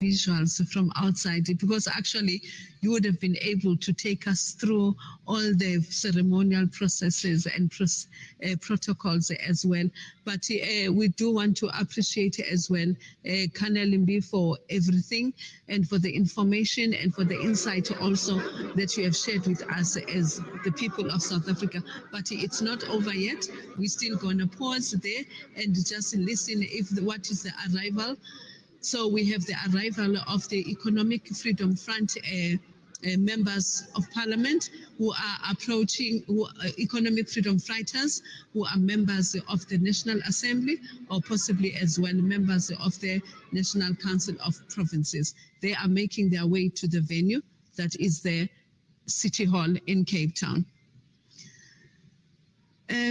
[SPEAKER 3] Visuals from outside, because actually you would have been able to take us through all the ceremonial processes and protocols as well. But we do want to appreciate as well Colonel Mbi for everything and for the information and for the insight also that you have shared with us as the people of South Africa. But it's not over yet. We're still going to pause there and just listen what is the arrival. So we have the arrival of the Economic Freedom Front members of parliament who are approaching, economic freedom fighters who are members of the National Assembly or possibly as well members of the National Council of Provinces. They are making their way to the venue that is the City Hall in Cape Town.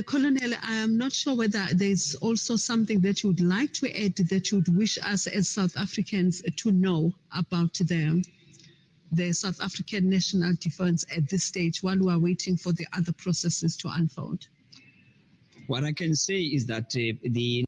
[SPEAKER 3] Colonel, I'm not sure whether there's also something that you would like to add that you would wish us as South Africans to know about the South African national defense at this stage while we are waiting for the other processes to unfold.
[SPEAKER 16] What I can say is that the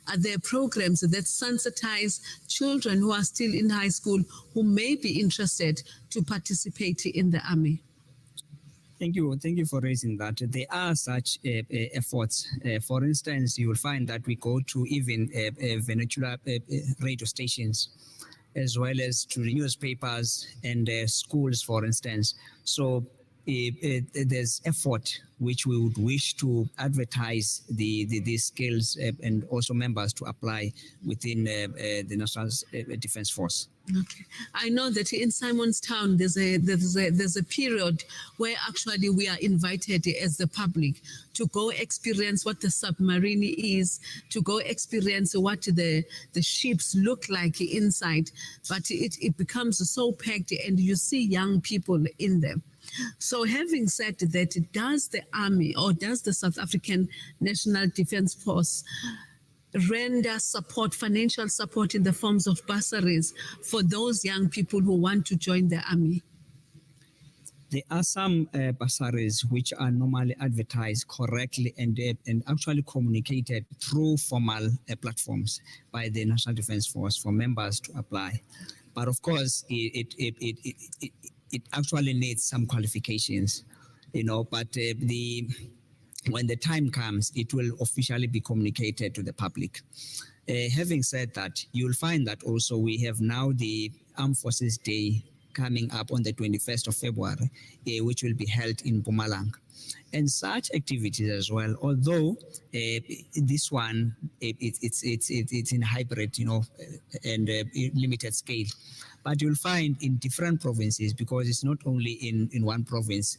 [SPEAKER 3] Are there programs that sensitize children who are still in high school who may be interested to participate in the army?
[SPEAKER 16] Thank you for raising that. There are such efforts. For instance, you will find that we go to even vernacular radio stations, as well as to the newspapers and schools, for instance. So there's effort which we would wish to advertise these skills and also members to apply within the National Defence Force.
[SPEAKER 3] Okay, I know that in Simonstown there's a period where actually we are invited as the public to go experience what the submarine is, to go experience what the ships look like inside, but it becomes so packed and you see young people in them. So having said that, does the Army or does the South African National Defence Force render support, financial support in the forms of bursaries for those young people who want to join the Army?
[SPEAKER 16] There are some bursaries which are normally advertised correctly and actually communicated through formal platforms by the National Defence Force for members to apply. But of course, it actually needs some qualifications, but when the time comes, it will officially be communicated to the public. Having said that, you'll find that also we have now the Armed Forces Day coming up on the 21st of February, which will be held in Mpumalanga. And such activities as well, although this one, it's in hybrid, and limited scale. But you'll find in different provinces, because it's not only in one province,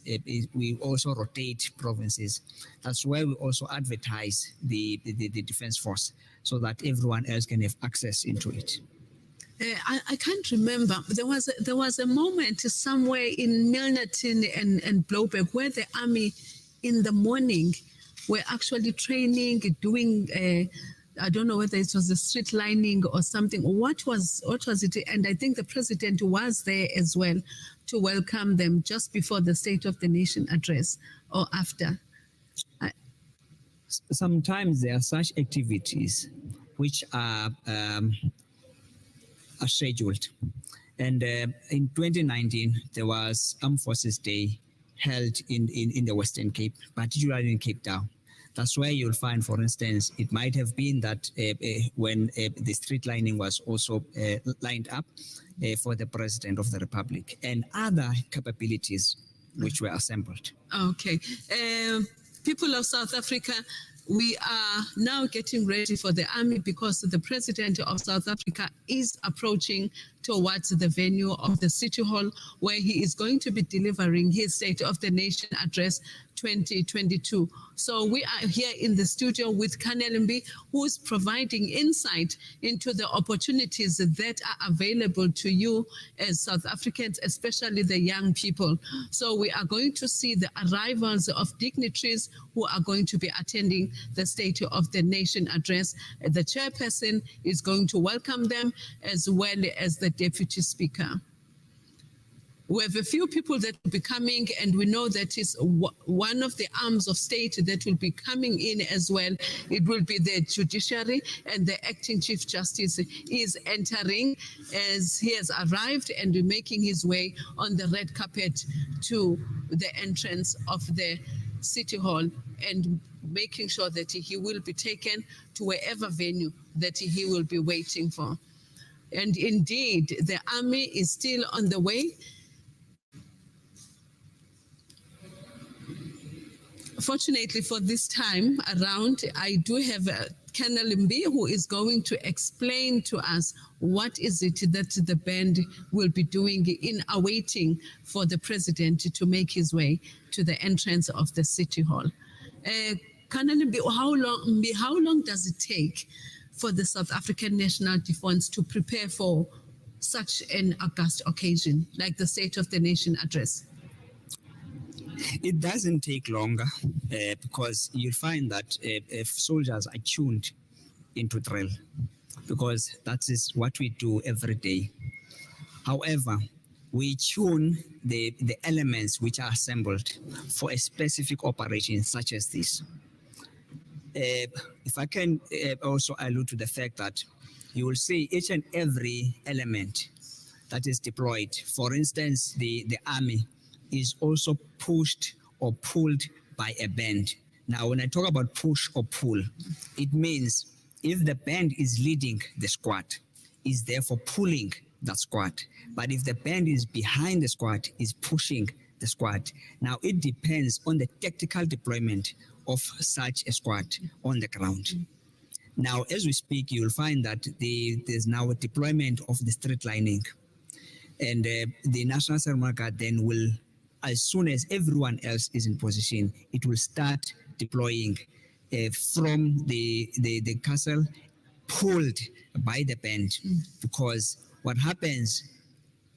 [SPEAKER 16] we also rotate provinces. That's where we also advertise the Defence Force so that everyone else can have access into it.
[SPEAKER 3] I can't remember. There was a moment somewhere in Milnerton and Blouberg where the Army in the morning were actually training, doing I don't know whether it was the street lining or something. What was it? And I think the president was there as well to welcome them just before the State of the Nation address or after.
[SPEAKER 16] Sometimes there are such activities which are scheduled. And in 2019, there was Armed Forces Day held in the Western Cape, particularly in Cape Town. That's where you'll find, for instance, it might have been that when the street lining was also lined up for the President of the Republic and other capabilities which were assembled.
[SPEAKER 3] Okay. People of South Africa, we are now getting ready for the Army because the President of South Africa is approaching towards the venue of the City Hall, where he is going to be delivering his State of the Nation address 2022. So we are here in the studio with Kanelimbi, who is providing insight into the opportunities that are available to you as South Africans, especially the young people. So we are going to see the arrivals of dignitaries who are going to be attending the State of the Nation address. The chairperson is going to welcome them, as well as the Deputy Speaker. We have a few people that will be coming, and we know that is one of the arms of state that will be coming in as well. It will be the judiciary, and the acting Chief Justice is entering as he has arrived and making his way on the red carpet to the entrance of the City Hall and making sure that he will be taken to wherever venue that he will be waiting for. And indeed, the Army is still on the way. Fortunately for this time around, I do have Kanelimbi, who is going to explain to us what is it that the band will be doing in awaiting for the president to make his way to the entrance of the City Hall. Kanelimbi, how long does it take for the South African National Defence to prepare for such an august occasion like the State of the Nation address?
[SPEAKER 16] It doesn't take longer because you'll find that if soldiers are tuned into drill, because that is what we do every day. However, we tune the elements which are assembled for a specific operation such as this. if I can also allude to the fact that you will see each and every element that is deployed. For instance, the army is also pushed or pulled by a band. Now, when I talk about push or pull, it means if the band is leading the squad, is therefore pulling that squad. But if the band is behind the squad, is pushing the squad. Now, it depends on the tactical deployment of such a squad on the ground. Now, as we speak, you'll find that there's now a deployment of the street lining. And the National Ceremonial Guard then will, as soon as everyone else is in position, it will start deploying from the castle, pulled by the band. Because what happens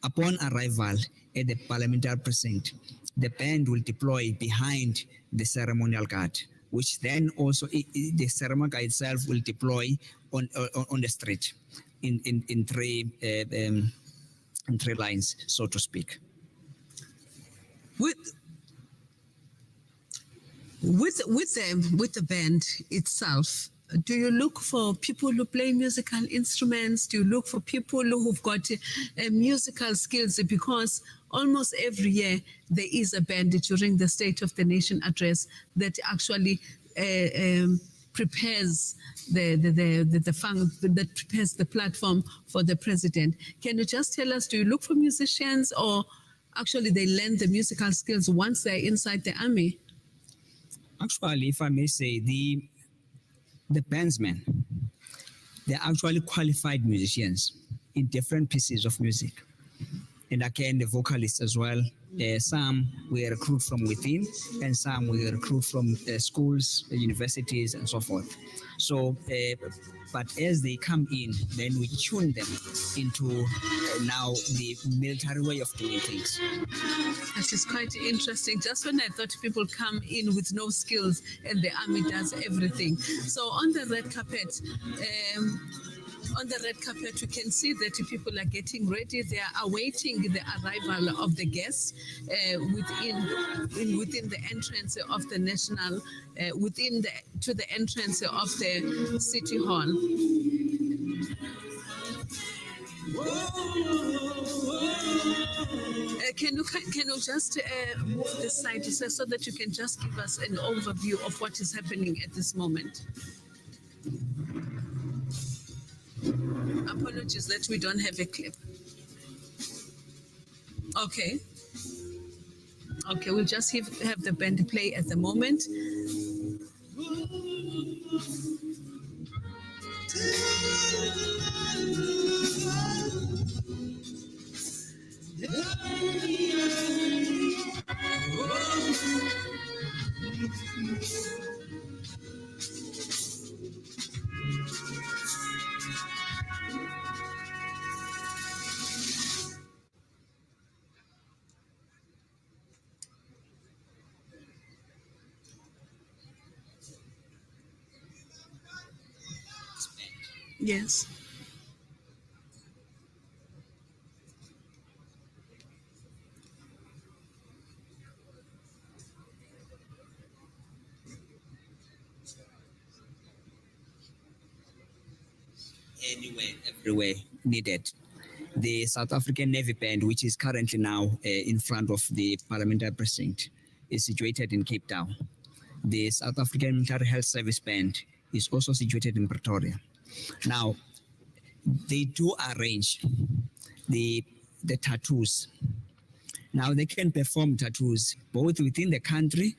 [SPEAKER 16] upon arrival at the parliamentary precinct, the band will deploy behind the ceremonial guard, which then also the ceremonial guard itself will deploy on the street in three lines, so to speak.
[SPEAKER 3] With the band itself, do you look for people who play musical instruments? Do you look for people who've got musical skills? Because almost every year there is a band during the State of the Nation address that actually prepares that prepares the platform for the president. Can you just tell us, do you look for musicians, or actually they learn the musical skills once they're inside the army?
[SPEAKER 16] Actually, if I may say, the bandsmen, they're actually qualified musicians in different pieces of music. And again, the vocalists as well. Some we recruit from within, and some we recruit from schools, universities, and so forth. So, but as they come in, then we tune them into now the military way of doing things.
[SPEAKER 3] That is quite interesting. Just when I thought people come in with no skills and the army does everything. So on the red carpet, we can see that people are getting ready. They are awaiting the arrival of the guests within the entrance of the national, to the entrance of the city hall. Can you just move this side so that you can just give us an overview of what is happening at this moment? Apologies that we don't have a clip. Okay, we'll just have the band play at the moment. Yes.
[SPEAKER 16] Everywhere needed. The South African Navy Band, which is currently now in front of the parliamentary precinct, is situated in Cape Town. The South African Military Health Service Band is also situated in Pretoria. Now, they do arrange the tattoos. Now, they can perform tattoos both within the country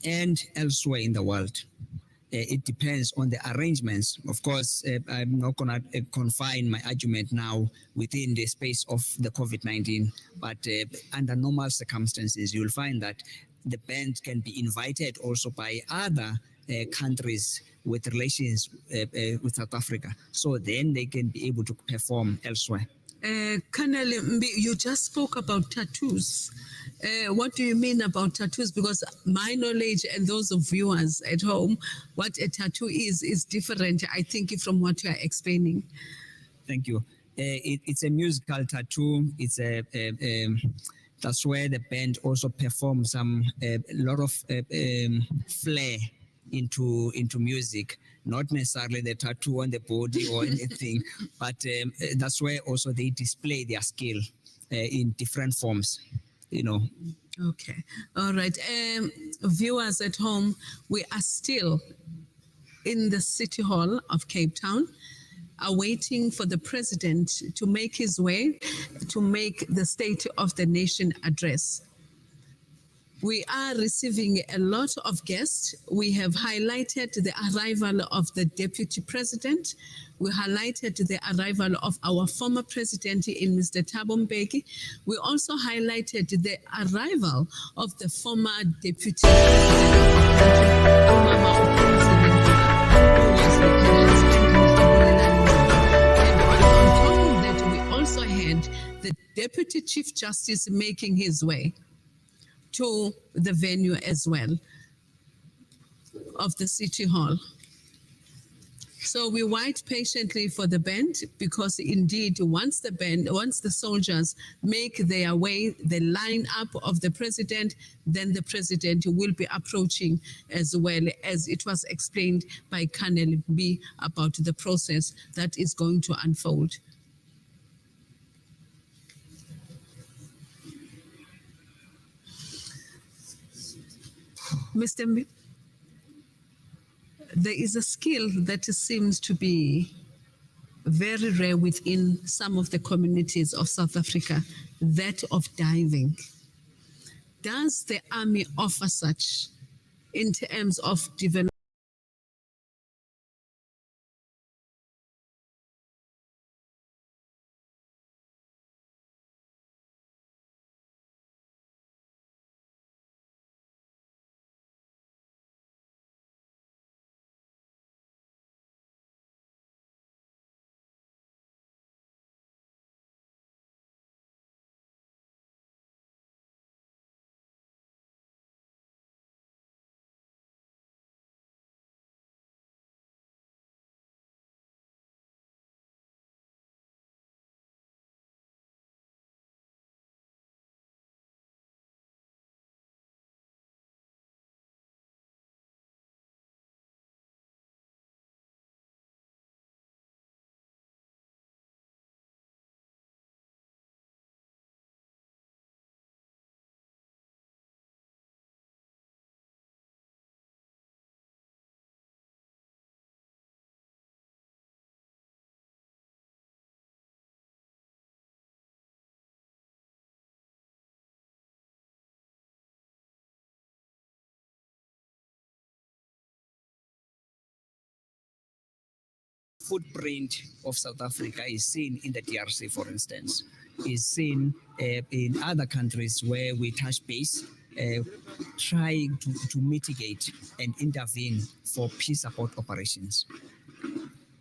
[SPEAKER 16] and elsewhere in the world. It depends on the arrangements. Of course, I'm not going to confine my argument now within the space of the COVID-19, but under normal circumstances, you'll find that the band can be invited also by other countries with relations with South Africa. So then they can be able to perform elsewhere.
[SPEAKER 3] Colonel Mbi, you just spoke about tattoos. What do you mean about tattoos? Because my knowledge and those of viewers at home, what a tattoo is different, I think, from what you are explaining.
[SPEAKER 16] Thank you. It's a musical tattoo. It's that's where the band also performs a lot of flair into music, not necessarily the tattoo on the body or anything, but that's where also they display their skill in different forms,
[SPEAKER 3] Okay. All right. Viewers at home, we are still in the City Hall of Cape Town, awaiting for the president to make his way to make the State of the Nation address. We are receiving a lot of guests. We have highlighted the arrival of the Deputy President. We highlighted the arrival of our former president in Mr. Thabo Mbeki. We also highlighted the arrival of the former Deputy President, the Deputy Chief Justice making his way to the venue as well of the City Hall. So we wait patiently for the band, because indeed once the soldiers make their way, the line up of the president, then the president will be approaching, as well as it was explained by Colonel B about the process that is going to unfold. Mr. M, there is a skill that seems to be very rare within some of the communities of South Africa, that of diving. Does the Army offer such in terms of development?
[SPEAKER 16] Footprint of South Africa is seen in the DRC, for instance, is seen in other countries where we touch base, trying to mitigate and intervene for peace support operations.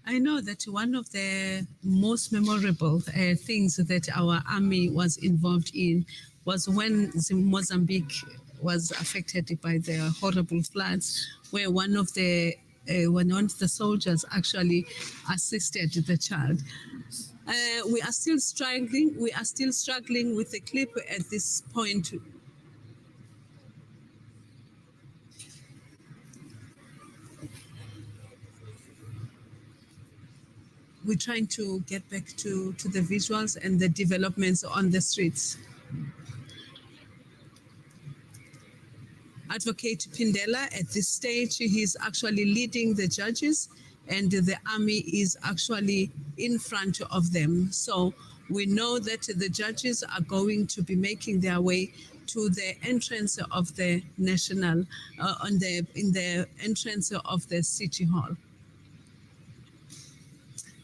[SPEAKER 3] I know that one of the most memorable things that our army was involved in was when Mozambique was affected by the horrible floods, where one of the soldiers actually assisted the child. We are still struggling. We are still struggling with the clip at this point. We're trying to get back to the visuals and the developments on the streets. Advocate Pindela, at this stage, he's actually leading the judges, and the army is actually in front of them. So we know that the judges are going to be making their way to the entrance of the national, in the entrance of the City Hall.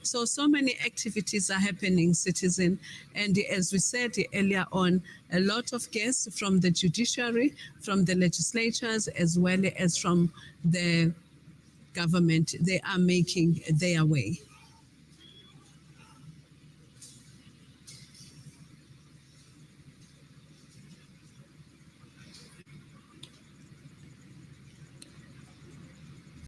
[SPEAKER 3] So many activities are happening, citizen. And as we said earlier on, a lot of guests from the judiciary, from the legislatures, as well as from the government, they are making their way.